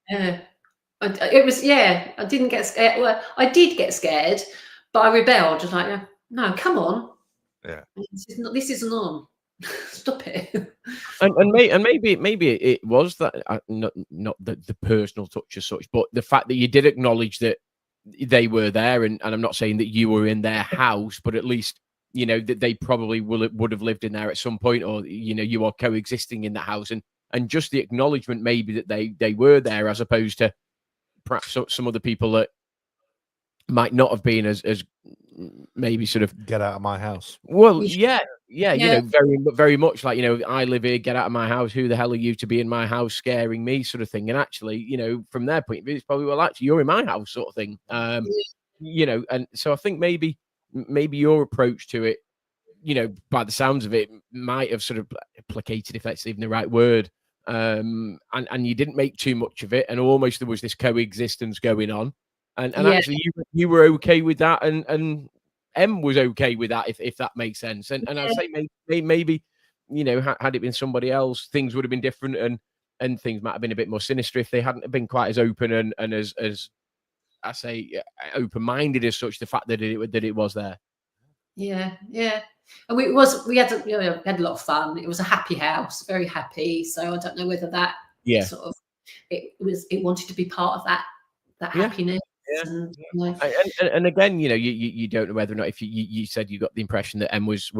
Yeah. It was, I didn't get scared. Well, I did get scared, but I rebelled. I was like, no, come on. Yeah. This isn't on. Stop it. And maybe it was that not the personal touch as such, but the fact that you did acknowledge that they were there, and I'm not saying that you were in their house, but at least that they probably would have lived in there at some point, or you are coexisting in that house, and just the acknowledgement maybe that they were there, as opposed to perhaps some other people that might not have been as maybe sort of get out of my house. Well, yeah, very, very much like, I live here, get out of my house. Who the hell are you to be in my house scaring me, sort of thing. And actually, from their point of view, it's probably, well, actually, you're in my house, sort of thing. And so I think maybe your approach to it, by the sounds of it, might have sort of placated, if that's even the right word. And you didn't make too much of it, and almost there was this coexistence going on. And actually, you were okay with that, and M was okay with that, if that makes sense. And I'd say maybe had it been somebody else, things would have been different, and things might have been a bit more sinister if they hadn't been quite as open and as I say, open-minded as such. The fact that it was there. Yeah. And we had a lot of fun. It was a happy house, very happy. So I don't know whether that sort of it wanted to be part of that Yeah. happiness. Yeah. And And again, you don't know whether or not, if you said you got the impression that M was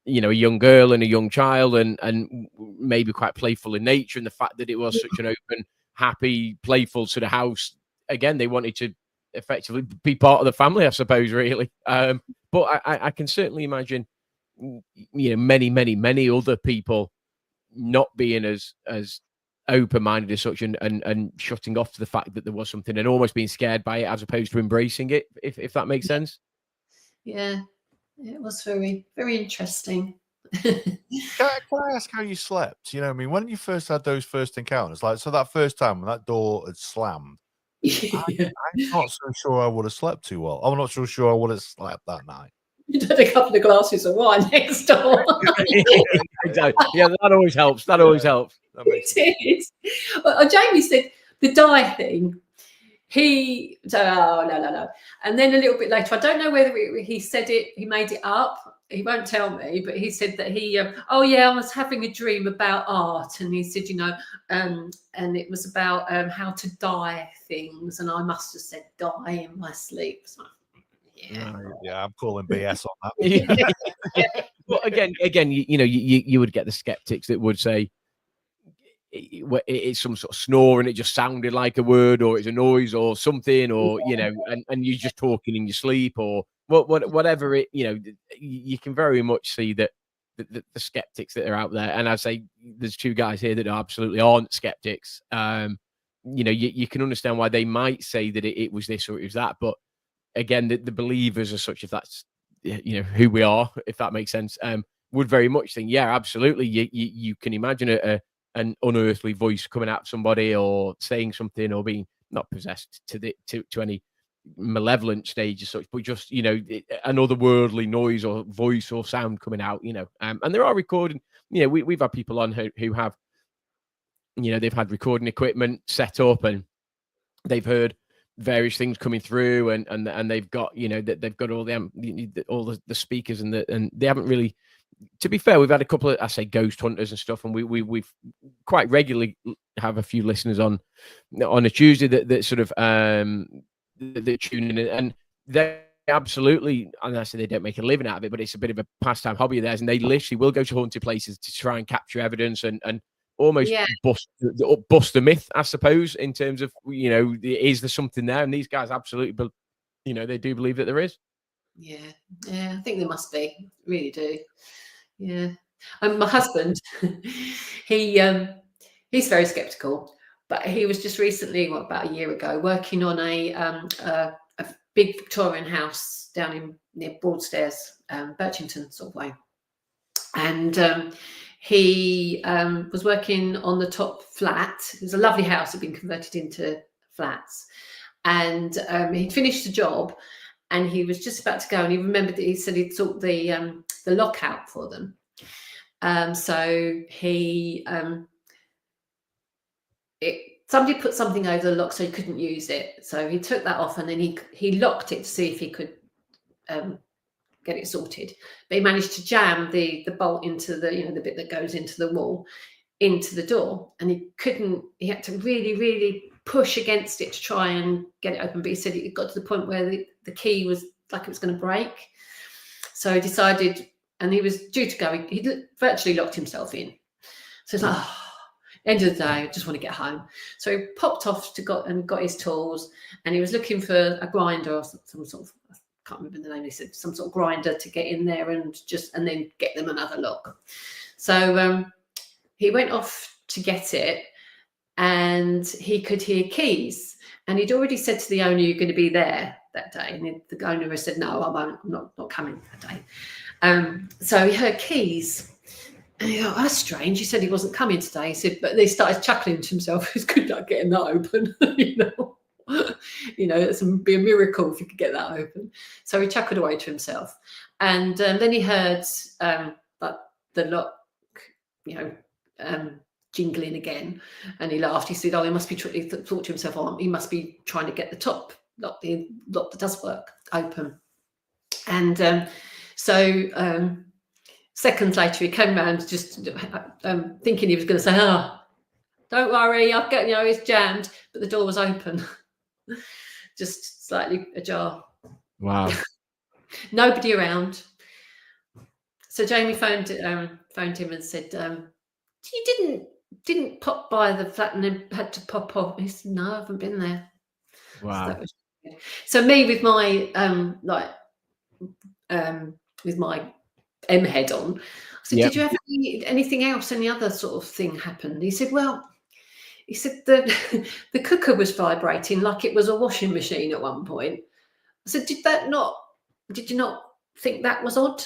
a young girl and a young child, and maybe quite playful in nature, and the fact that it was such an open, happy, playful sort of house. Again, they wanted to effectively be part of the family, I suppose, really. But I can certainly imagine, many other people not being as open-minded as such, and shutting off to the fact that there was something, and almost being scared by it as opposed to embracing it, if that makes sense. yeah, it was very, very interesting. Can I ask how you slept? You know what I mean? When you first had those first encounters, like, so that first time when that door had slammed, Yeah. I'm not so sure I would have slept too well. I'm not so sure I would have slept that night. You'd had a couple of glasses of wine next door. Yeah, that always helps. That always helps. That makes sense. It is. Well, Jamie said the dye thing. He no. And then a little bit later, I don't know whether he said it, he made it up. He won't tell me, but he said that he, I was having a dream about art, and he said, and it was about how to dye things, and I must have said dye in my sleep. So, Yeah, I'm calling BS on that. Well, again, you would get the skeptics that would say it's some sort of snore and it just sounded like a word, or it's a noise or something, or and you're just talking in your sleep, or whatever it, you can very much see that the skeptics that are out there. And I say there's two guys here that absolutely aren't skeptics. You can understand why they might say that it was this or it was that, but again, the believers as such, if that's who we are, if that makes sense, would very much think, yeah, absolutely. You can imagine an unearthly voice coming out of somebody, or saying something, or being not possessed to any malevolent stage as such, but just an otherworldly noise or voice or sound coming out. And there are recording. We've had people on who have, they've had recording equipment set up, and they've heard various things coming through, and they've got they've got all the speakers, and they haven't really. To be fair, we've had a couple of, I say, ghost hunters and stuff, and we've quite regularly have a few listeners on a Tuesday that sort of that tune in, and they absolutely, and I say they don't make a living out of it, but it's a bit of a pastime hobby of theirs, and they literally will go to haunted places to try and capture evidence and almost bust the myth, I suppose, in terms of is there something there? And these guys absolutely, they do believe that there is. Yeah, I think there must be. Really do. Yeah. My husband, he's very skeptical, but he was just recently, about a year ago, working on a big Victorian house down near Broadstairs, Birchington sort of way, and he was working on the top flat. It was a lovely house, had been converted into flats, and he'd finished the job. And he was just about to go, and he remembered that he said he'd sort the lock out for them. So he somebody put something over the lock so he couldn't use it. So he took that off, and then he locked it to see if he could get it sorted. But he managed to jam the bolt into the bit that goes into the wall, into the door, and he couldn't. He had to really, really push against it to try and get it open. But he said it got to the point where the key was like it was going to break. So he decided, and he was due to go. He virtually locked himself in. So he's like, end of the day, I just want to get home. So he popped off got his tools, and he was looking for a grinder or some sort of, I can't remember the name. He said some sort of grinder to get in there and then get them another lock. So he went off to get it, and he could hear keys. And he'd already said to the owner, "You're going to be there that day." And the owner has said, "No, I won't. I'm not coming that day." So he heard keys. And he thought, "Oh, that's strange." He said he wasn't coming today. He said, but they started chuckling to himself. It's good luck getting that open. It's be a miracle if you could get that open. So he chuckled away to himself. And then he heard the lock, jingling again, and he laughed. He said, "Oh, he must be." He thought to himself, "Oh, he must be trying to get the top lock, the lock that does work, open." And So seconds later, he came round just thinking he was going to say, "Oh, don't worry, I've got, it's jammed," but the door was open, just slightly ajar. Wow. Nobody around. So Jamie phoned him and said, "You didn't pop by the flat and then had to pop off?" He said, "No, I haven't been there." Wow. So that was good. So me with my with my M head on, I said, Yep. "Did you have anything else? Any other sort of thing happen?" He said, "Well," he said, the cooker was vibrating like it was a washing machine at one point. I said, "Did you not think that was odd?"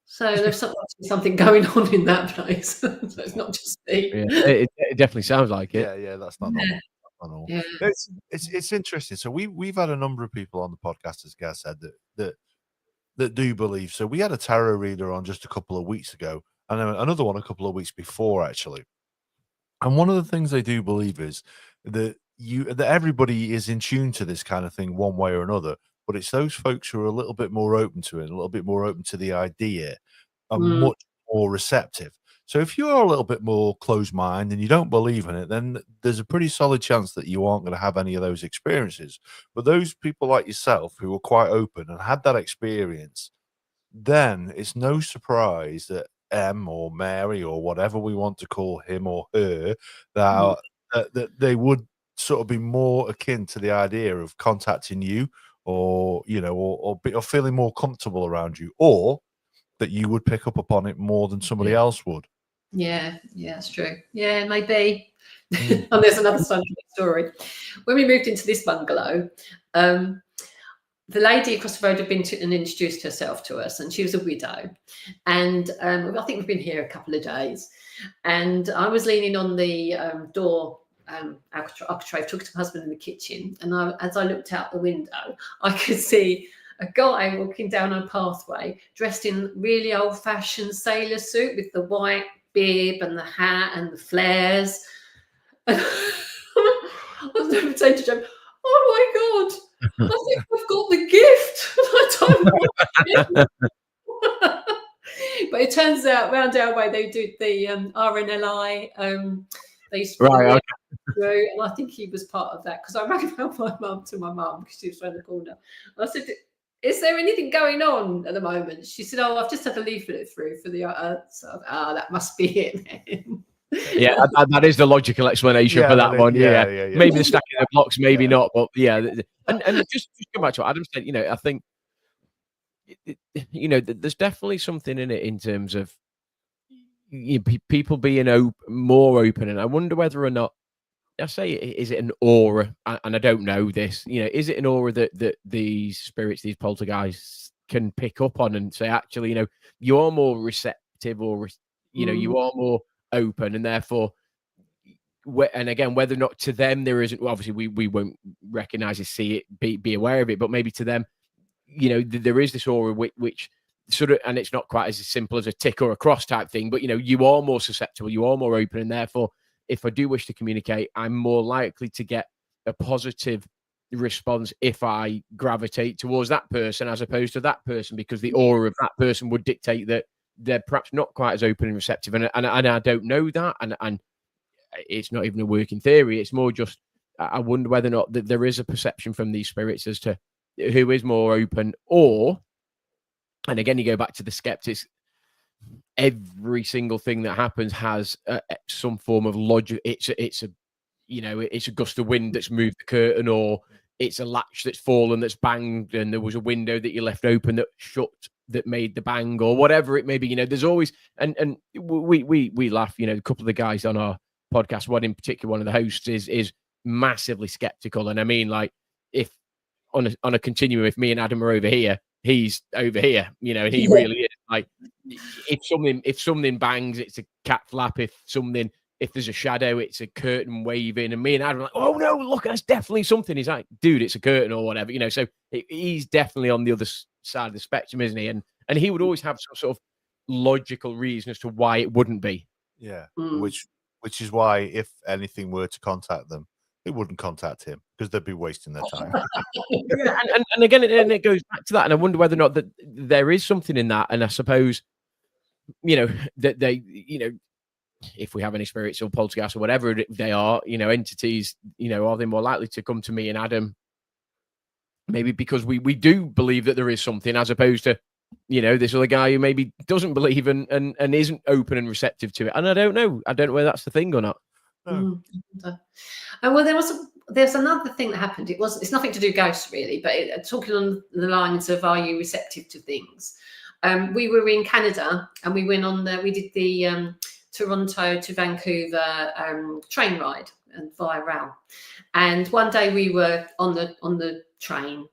So there's something going on in that place. So it's not just me. Yeah, it definitely sounds like it. Yeah, that's not normal. Yeah. That's not normal. Yeah. It's interesting. So we've had a number of people on the podcast, as Gaz said, that do believe. So we had a tarot reader on just a couple of weeks ago, and then another one a couple of weeks before, actually. And one of the things they do believe is that everybody is in tune to this kind of thing one way or another, but it's those folks who are a little bit more open to it, a little bit more open to the idea, are much more receptive. So if you're a little bit more closed mind and you don't believe in it, then there's a pretty solid chance that you aren't going to have any of those experiences. But those people like yourself who are quite open and had that experience, then it's no surprise that M or Mary or whatever we want to call him or her, that they would sort of be more akin to the idea of contacting you, or or feeling more comfortable around you, or that you would pick up upon it more than somebody else would. Yeah, that's true. Yeah, maybe. And there's another story. When we moved into this bungalow, the lady across the road had been and introduced herself to us, and she was a widow. And I think we've been here a couple of days. And I was leaning on the door architrave, talking to my husband in the kitchen. And as I looked out the window, I could see a guy walking down a pathway dressed in really old-fashioned sailor suit with the white bib and the hat and the flares. And I was saying to Joe, "Oh my God, I think I've got the gift." I don't know what but it turns out round our way they do the RNLI. They used to Right. Okay. through, and I think he was part of that, because I rang about my mum because she was around the corner. And I said, "Is there anything going on at the moment?" She said, "Oh, I've just had a leaflet through for the that must be it then." Yeah, that is the logical explanation for that one. Yeah. Maybe the stacking of blocks, maybe not, but yeah. And just come back to what Adam said. I think there's definitely something in it in terms of people being more open, and I wonder whether or not, I say, is it an aura? And I don't know this. Is it an aura that these spirits, these poltergeists, can pick up on and say, actually, you're more receptive, or you are more open, and therefore, and again, whether or not to them there isn't, well, obviously we won't recognize it, see it, be aware of it, but maybe to them, there is this aura which sort of, and it's not quite as simple as a tick or a cross type thing, but you are more susceptible, you are more open, and therefore, if I do wish to communicate, I'm more likely to get a positive response if I gravitate towards that person as opposed to that person, because the aura of that person would dictate that they're perhaps not quite as open and receptive. And I don't know that, and it's not even a working theory. It's more just, I wonder whether or not that there is a perception from these spirits as to who is more open, or, and again, you go back to the skeptics, every single thing that happens has some form of logic. It's a gust of wind that's moved the curtain, or it's a latch that's fallen, that's banged, and there was a window that you left open that shut, that made the bang, or whatever it may be. There's always, and we laugh. A couple of the guys on our podcast, one in particular, one of the hosts is massively skeptical, and I mean, like, if on a continuum, if me and Adam are over here, he's over here, and he really is. Like, if something bangs, it's a cat flap. If there's a shadow, it's a curtain waving. And me and Adam are like, "Oh no, look, that's definitely something." He's like, "Dude, it's a curtain," or whatever, So he's definitely on the other side of the spectrum, isn't he? And he would always have some sort of logical reason as to why it wouldn't be. Yeah, which is why, if anything were to contact them, they wouldn't contact him because they'd be wasting their time. Yeah, and again, and it goes back to that, and I wonder whether or not that there is something in that. And I suppose, that they, if we have any spirits or poltergeists or whatever they are, entities, are they more likely to come to me and Adam? Maybe because we do believe that there is something, as opposed to, this other guy who maybe doesn't believe and isn't open and receptive to it. And I don't know whether that's the thing or not. No. Well, there's another thing that happened. It's nothing to do with ghosts really, but talking on the lines of, are you receptive to things? We were in Canada and we did the Toronto to Vancouver train ride and via rail. And one day we were on the train,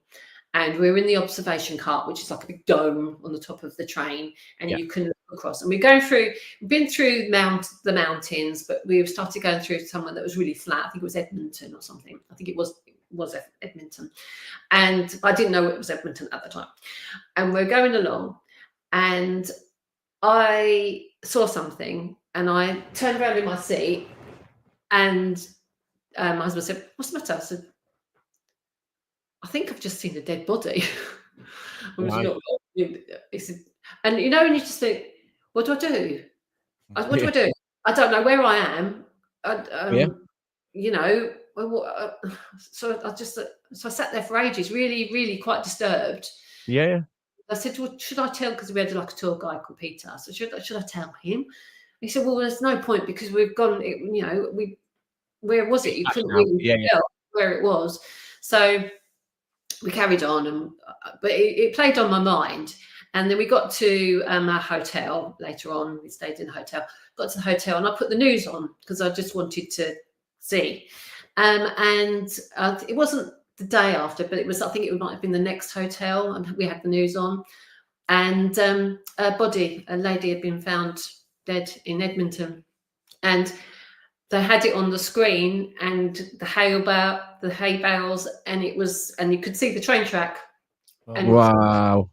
and we were in the observation cart, which is like a big dome on the top of the train, and you can look across. And we've been through the mountains, but we started going through somewhere that was really flat. I think it was Edmonton or something. I think it was Edmonton, and I didn't know it was Edmonton at the time. And we're going along, and I saw something, and I turned around in my seat, and my husband said, "What's the matter?" I said, "I think I've just seen a dead body." He said, and and you just think, what do I do? What do I do? I don't know where I am. So I sat there for ages, really, really quite disturbed. Yeah. I said, "Well, should I tell?" Because we had like a tour guide called Peter. So should I tell him? He said, "Well, there's no point because we've gone. Where was it? You couldn't really tell where it was." So we carried on, but it played on my mind. And then we got to our hotel later on. We stayed in a hotel. Got to the hotel, and I put the news on because I just wanted to see. And it wasn't the day after, but I think it might have been the next hotel, and we had the news on. And a lady had been found dead in Edmonton, and they had it on the screen, and the hay bales, and you could see the train track. And Wow.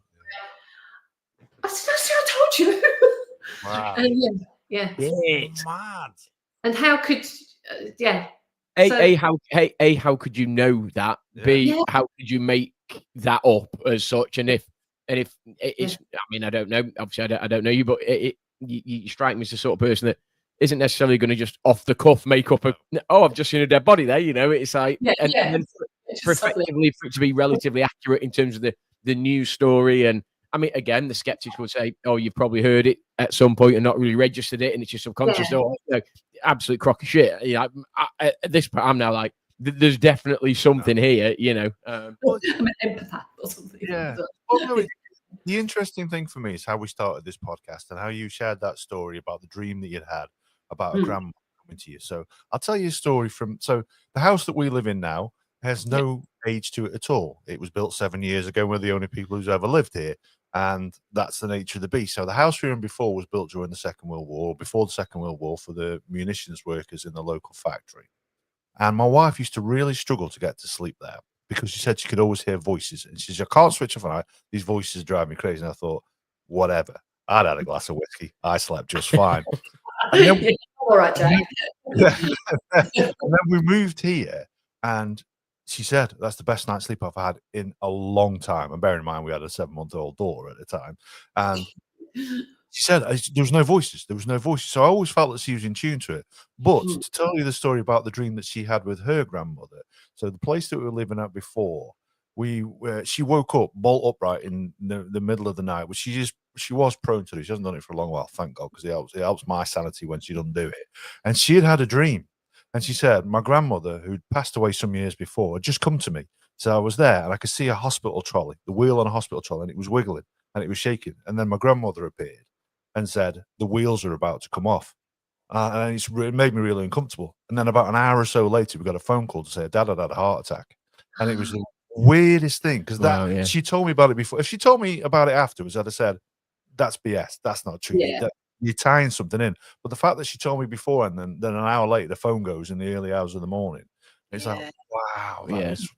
I said, I told you. Wow. And yeah. Mad. And how could, How could you know that? B, how could you make that up as such? And if it's, I mean, I don't know. Obviously, I don't know you, but you strike me as the sort of person that isn't necessarily going to just off the cuff make up I've just seen a dead body there. It's like, and then for it to be relatively accurate in terms of the news story. And I mean, again, the skeptics would say, "Oh, you've probably heard it at some point and not really registered it, and it's your subconscious." Absolute crock of shit. At this point, I'm now like, there's definitely something here. I'm an empath or something. Yeah. Well, no, the interesting thing for me is how we started this podcast and how you shared that story about the dream that you'd had about a grandma coming to you. So I'll tell you a story so the house that we live in now has no age to it at all. It was built 7 years ago. We're the only people who's ever lived here. And that's the nature of the beast. So the house we were in before was built during the Second World War, or before the Second World War, for the munitions workers in the local factory. And my wife used to really struggle to get to sleep there because she said she could always hear voices. And she said, "I can't switch off a night. These voices drive me crazy." And I thought, whatever. I'd had a glass of whiskey. I slept just fine. And then, all right, Jack. and then we moved here, and she said, "That's the best night's sleep I've had in a long time." And bearing in mind, we had a 7-month-old daughter at the time. And she said there was no voices. There was no voices. So I always felt that she was in tune to it. But to tell you the story about the dream that she had with her grandmother. So the place that we were living at before, she woke up bolt upright in the middle of the night, which she was prone to do. She hasn't done it for a long while, thank God, because it helps my sanity when she doesn't do it. And she had a dream. And she said, my grandmother, who'd passed away some years before, had just come to me. So I was there, and I could see a hospital trolley, the wheel on a hospital trolley, and it was wiggling, and it was shaking. And then my grandmother appeared and said, "The wheels are about to come off." And it made me really uncomfortable. And then about an hour or so later, we got a phone call to say Dad had had a heart attack. And it was the weirdest thing, because she told me about it before. If she told me about it afterwards, I'd have said, "That's BS. That's not true. You're tying something in." But the fact that she told me before, and then an hour later, the phone goes in the early hours of the morning. It's like, wow, it was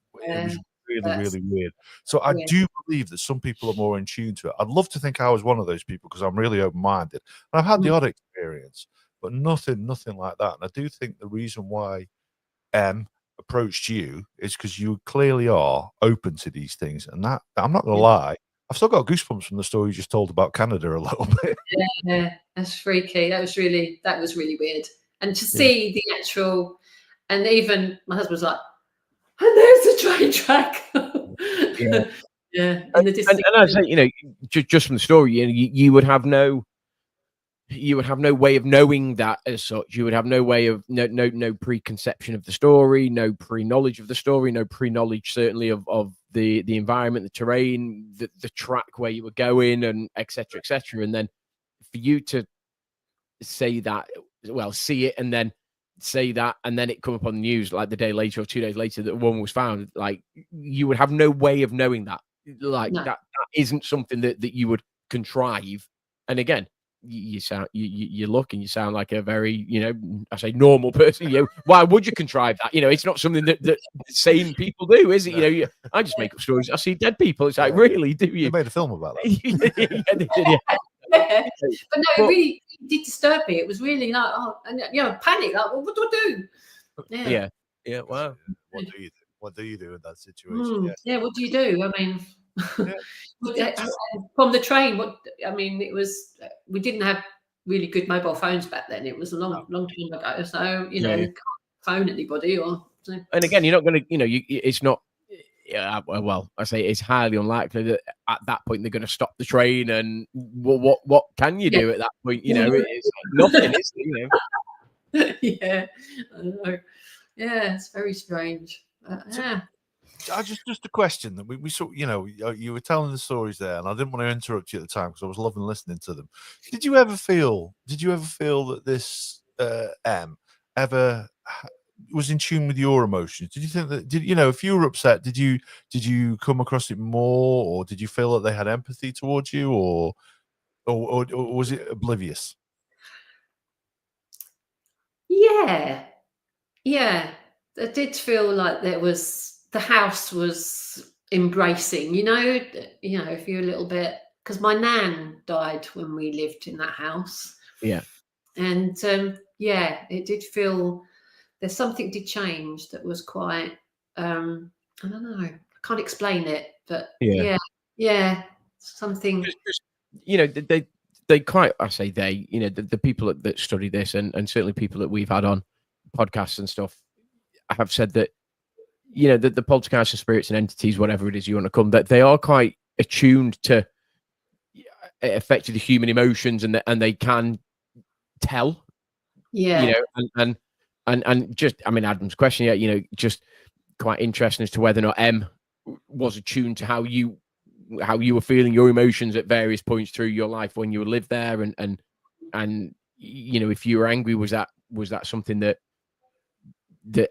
really, really weird. So I do believe that some people are more in tune to it. I'd love to think I was one of those people because I'm really open-minded. And I've had the odd experience, but nothing like that. And I do think the reason why approached you is because you clearly are open to these things, and that I'm not gonna lie, I've still got goosebumps from the story you just told about Canada a little bit. Yeah, that's freaky. That was really weird. And to Yeah. see the actual, and even my husband was like, and there's the train track. Yeah. Yeah, in the distance. And I say, you know, just from the story, you would have no way of knowing that as such. You would have no way of no preconception of the story, no pre-knowledge of the story, no pre-knowledge certainly of the environment, the terrain, the track where you were going, and etc. And then for you to say that, well, see it and then say that, and then it come up on the news like the day later or 2 days later that a woman was found, like you would have no way of knowing that. Like No. that isn't something that you would contrive. And again, you sound you look and you sound like a very, you know, I say normal person. You know, why would you contrive that? You know, it's not something that sane people do, is it? You know, I just make up stories. I see dead people. It's like, really, do You you? made a film about that. Yeah, they did, yeah. Yeah. But no, But- it really did disturb me. It was really like, oh, and you know, panic. Like, well, what do I do? Yeah. Yeah. Wow. What do you do? What do you do in that situation? Yeah. Yeah. What do you do? I mean, from the train. What I mean, it was. We didn't have really good mobile phones back then. It was a long time ago. So you know, Yeah. you can't phone anybody or. So. And again, you're not going to, you know, it's not. Yeah, well, I say it's highly unlikely that at that point they're going to stop the train. And what can you do at that point? You know, it's nothing. Is it, you know? Yeah, I know. Yeah, it's very strange. Yeah. Just a question that we saw. You know, you were telling the stories there, and I didn't want to interrupt you at the time because I was loving listening to them. Did you ever feel that this M ever was in tune with your emotions? Did you think that, you know, if you were upset, did you come across it more, or did you feel that they had empathy towards you, or was it oblivious? Yeah. I did feel like the house was embracing, you know, if you're a little bit, because my nan died when we lived in that house. Yeah. And it did feel there's something did change that was quite, I don't know, I can't explain it, but yeah, something. Just, you know, they quite, I say they, you know, the people that study this, and certainly people that we've had on podcasts and stuff, have said that, you know, that the poltergeist spirits and entities, whatever it is you want to come, that they are quite attuned to effectively human emotions, and they can tell, Yeah. you know, and just, I mean, Adam's question, you know, just quite interesting as to whether or not M was attuned to how you were feeling your emotions at various points through your life when you lived there, and you know, if you were angry, was that something that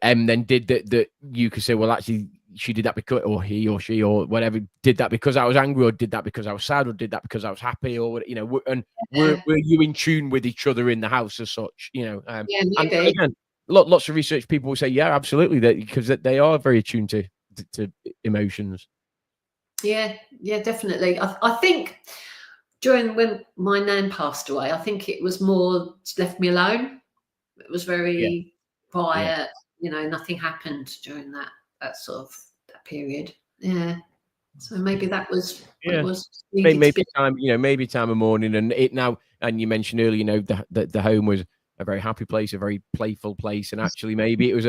M then did that you could say, well, actually she did that because, or he or she or whatever, did that because I was angry, or did that because I was sad, or did that because I was happy, or, you know, and were you in tune with each other in the house as such, you know? Yeah, and maybe. again, lots of research people will say, yeah, absolutely, that because they are very attuned to emotions. Yeah, definitely. I think during when my nan passed away, I think it was more left me alone. It was very quiet. You know, nothing happened during that sort of that period. Yeah. So maybe that was what it was. Maybe time, you know, maybe time of morning, and it now. And you mentioned earlier, you know, the home was a very happy place, a very playful place, and actually maybe it was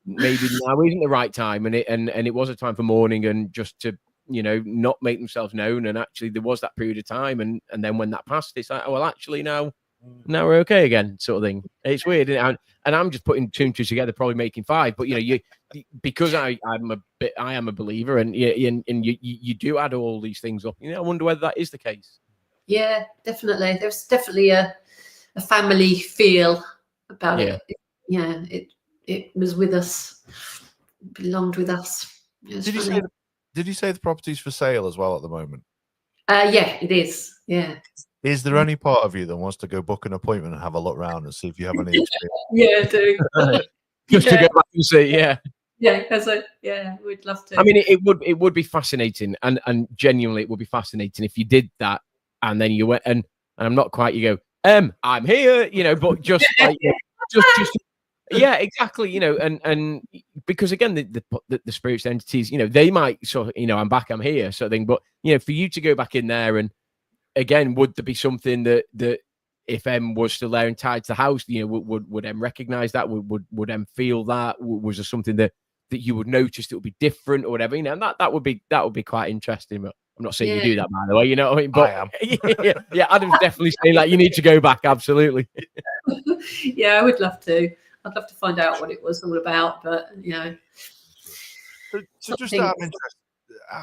maybe now isn't the right time, and it was a time for mourning, and just to, you know, not make themselves known. And actually there was that period of time, and then when that passed, it's like, oh, well, actually now we're okay again, sort of thing. It's weird, and I'm just putting two and two together, probably making five. But you know, because I am a believer, and you do add all these things up. You know, I wonder whether that is the case. Yeah, definitely. There's definitely a family feel about it. Yeah, it was with us, belonged with us. Did you say the property's for sale as well at the moment? Yeah, it is. Yeah. Is there any part of you that wants to go book an appointment and have a look around and see if you have any experience? Yeah, I do. Just to go back and see, Yeah, we'd love to. I mean, it would be fascinating, and genuinely, it would be fascinating if you did that, and then you went and I'm not quite. You go, I'm here, you know, but just like just Yeah, exactly. You know, and because again, the spiritual entities, you know, they might sort of, you know, I'm back, I'm here, sort of thing. But you know, for you to go back in there, and again, would there be something that if M was still there and tied to the house, you know, would M recognize that? Would M feel that? Was there something that you would notice that would be different or whatever? You know, and that would be quite interesting. But I'm not saying you Yeah. do that, by the way. You know what I mean? I But am. yeah, Adam's definitely saying like you need to go back. Absolutely. Yeah, I would love to. I'd love to find out what it was all about, but you know. So just out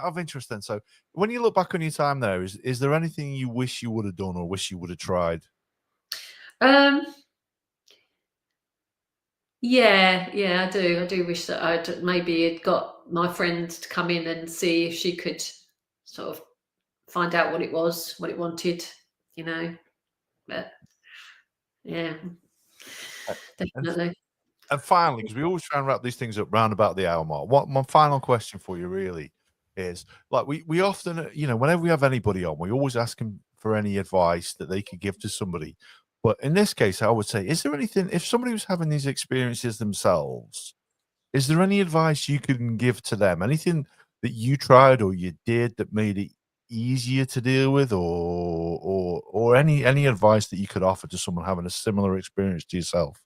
of interest then, so when you look back on your time there, is there anything you wish you would have done or wish you would have tried? Yeah, I do. I do wish that I'd maybe had got my friend to come in and see if she could sort of find out what it was, what it wanted, you know. But yeah, definitely. And finally, because we always try and wrap these things up round about the hour mark, what my final question for you really is, like we often, you know, whenever we have anybody on, we always ask them for any advice that they could give to somebody. But in this case, I would say, is there anything, if somebody was having these experiences themselves, is there any advice you can give to them? Anything that you tried or you did that made it easier to deal with, or any advice that you could offer to someone having a similar experience to yourself?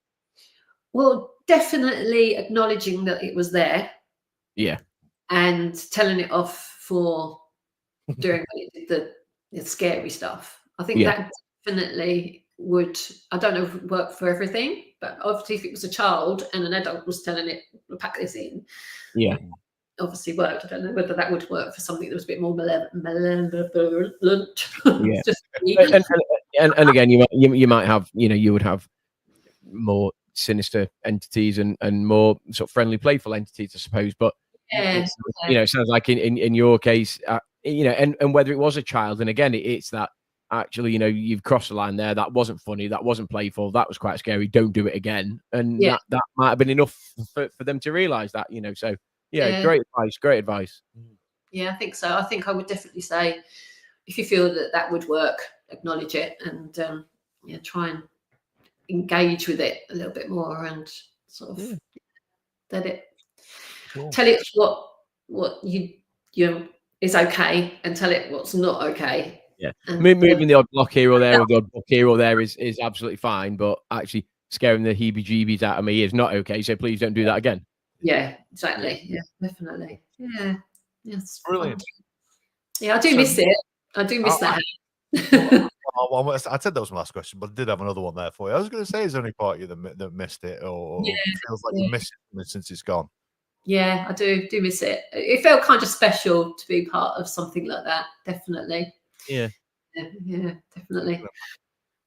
Well, definitely acknowledging that it was there Yeah. and telling it off for during when it did the scary stuff. I think Yeah. that definitely would, I don't know if it would work for everything, but obviously if it was a child and an adult was telling it, pack this in, Yeah. obviously worked. I don't know whether that would work for something that was a bit more malevolent. Yeah. Just me. And again, you might have, you know, you would have more sinister entities and more sort of friendly, playful entities, I suppose. But Yeah, you know, it sounds like in your case, you know, and whether it was a child, and again, it's that actually, you know, you've crossed the line there. That wasn't funny. That wasn't playful. That was quite scary. Don't do it again. And Yeah. that might have been enough for them to realize that, you know. So yeah, Yeah. great advice. Great advice. Yeah, I think so. I think I would definitely say if you feel that that would work, acknowledge it and yeah, try and engage with it a little bit more and sort of let it tell it what you is okay and tell it what's not okay. Yeah, And moving the odd block here or there, or the odd book here or there is absolutely fine, but actually scaring the heebie-jeebies out of me is not okay. So please don't do that again. yeah, exactly. Yeah, definitely. Yeah, yes, Brilliant. Yeah, I do miss it. I do miss that. Well, I said that was my last question, but I did have another one there for you. I was going to say, is there any part of you that missed it, or feels like you missed it since it's gone? Yeah, I do miss it. It felt kind of special to be part of something like that. Definitely. Yeah, definitely.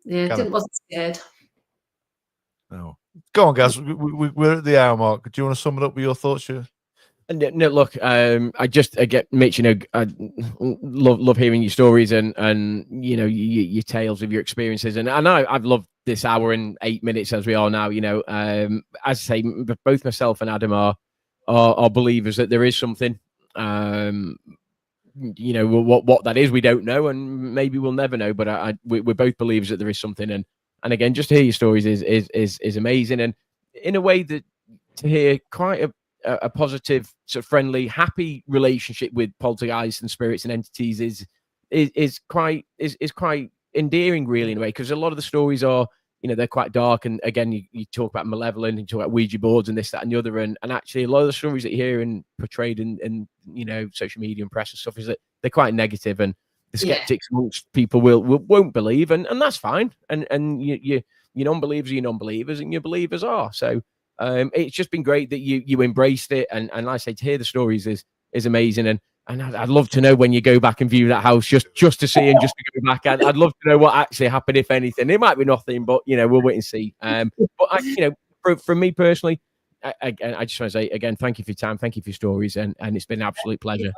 Yeah, wasn't scared. No. Go on, guys. We're at the hour mark. Do you want to sum it up with your thoughts here? No, look, I get Mitch. You know, I love hearing your stories and you know your tales of your experiences. And I know I've loved this hour and 8 minutes as we are now. You know, as I say, both myself and Adam are believers that there is something. You know what that is, we don't know, and maybe we'll never know. But we're both believers that there is something. And again, just to hear your stories is amazing. And in a way that to hear quite a positive, sort of friendly, happy relationship with poltergeists and spirits and entities is quite endearing, really, in a way, because a lot of the stories are, you know, they're quite dark. And again, you talk about malevolent, and you talk about Ouija boards and this, that, and the other, and actually a lot of the stories that you hear and portrayed in you know, social media and press and stuff is that they're quite negative, and the skeptics amongst people won't believe, and that's fine. And you non-believers are your non-believers, and your believers are. So it's just been great that you embraced it, and like I say, to hear the stories is amazing. And I'd love to know when you go back and view that house, just to see and just to go back. I'd love to know what actually happened, if anything. It might be nothing, but you know, we'll wait and see. But you know, for me personally, I just want to say again, thank you for your time, thank you for your stories, and it's been an absolute pleasure.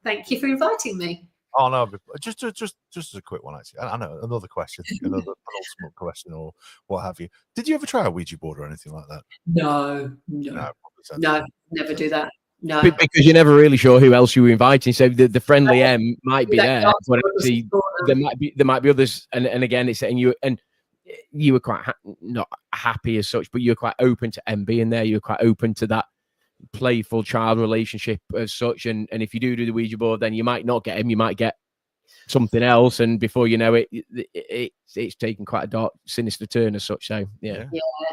Thank you for inviting me. Oh no, just as a quick one, actually. I know another question, another penultimate question, or what have you. Did you ever try a Ouija board or anything like that? No, never do that. No, because you're never really sure who else you were inviting. So the friendly M might be there, but actually there might be others. And again, it's saying you, and you were quite not happy as such, but you were quite open to M being there. You were quite open to that playful child relationship as such. And if you do the Ouija board, then you might not get him. You might get something else, and before you know it, it's taken quite a dark, sinister turn as such. So yeah,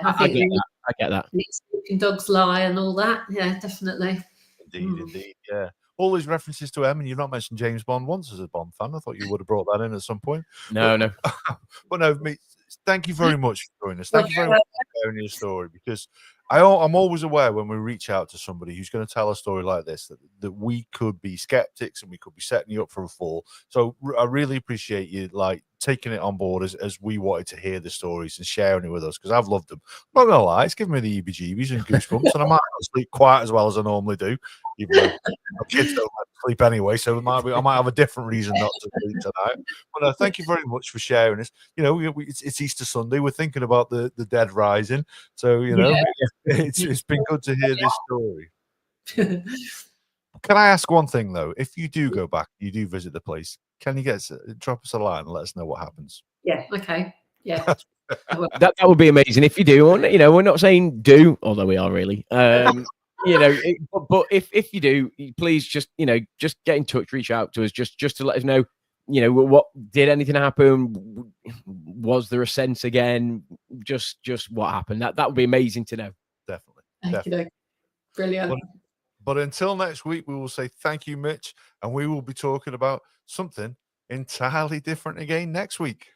I think I get that. Sleeping Dogs Lie and all that. Yeah, definitely. Indeed, yeah. All these references to M, and you've not mentioned James Bond once as a Bond fan. I thought you would have brought that in at some point. No. But no, thank you very much for joining us. Thank you very much for sharing your story, because I'm always aware when we reach out to somebody who's going to tell a story like this that we could be skeptics and we could be setting you up for a fall. So I really appreciate you taking it on board as we wanted to hear the stories and sharing it with us, because I've loved them. I'm not gonna lie, it's given me the heebie-jeebies and goosebumps, and I might not sleep quite as well as I normally do, even though my kids don't let me sleep anyway, so I might have a different reason not to sleep tonight. But thank you very much for sharing this. It's Easter Sunday. We're thinking about the dead rising, so it's been good to hear this story. Can I ask one thing though? If you do go back, you do visit the place, can you drop us a line and let us know what happens? Yeah. Okay. Yeah. that would be amazing if you do. We're not saying do, although we are really. But if you do, please just get in touch, reach out to us, just to let us know. What did anything happen? Was there a sense again? Just what happened? That would be amazing to know. Definitely. Brilliant. But until next week, we will say thank you, Mitch, and we will be talking about something entirely different again next week.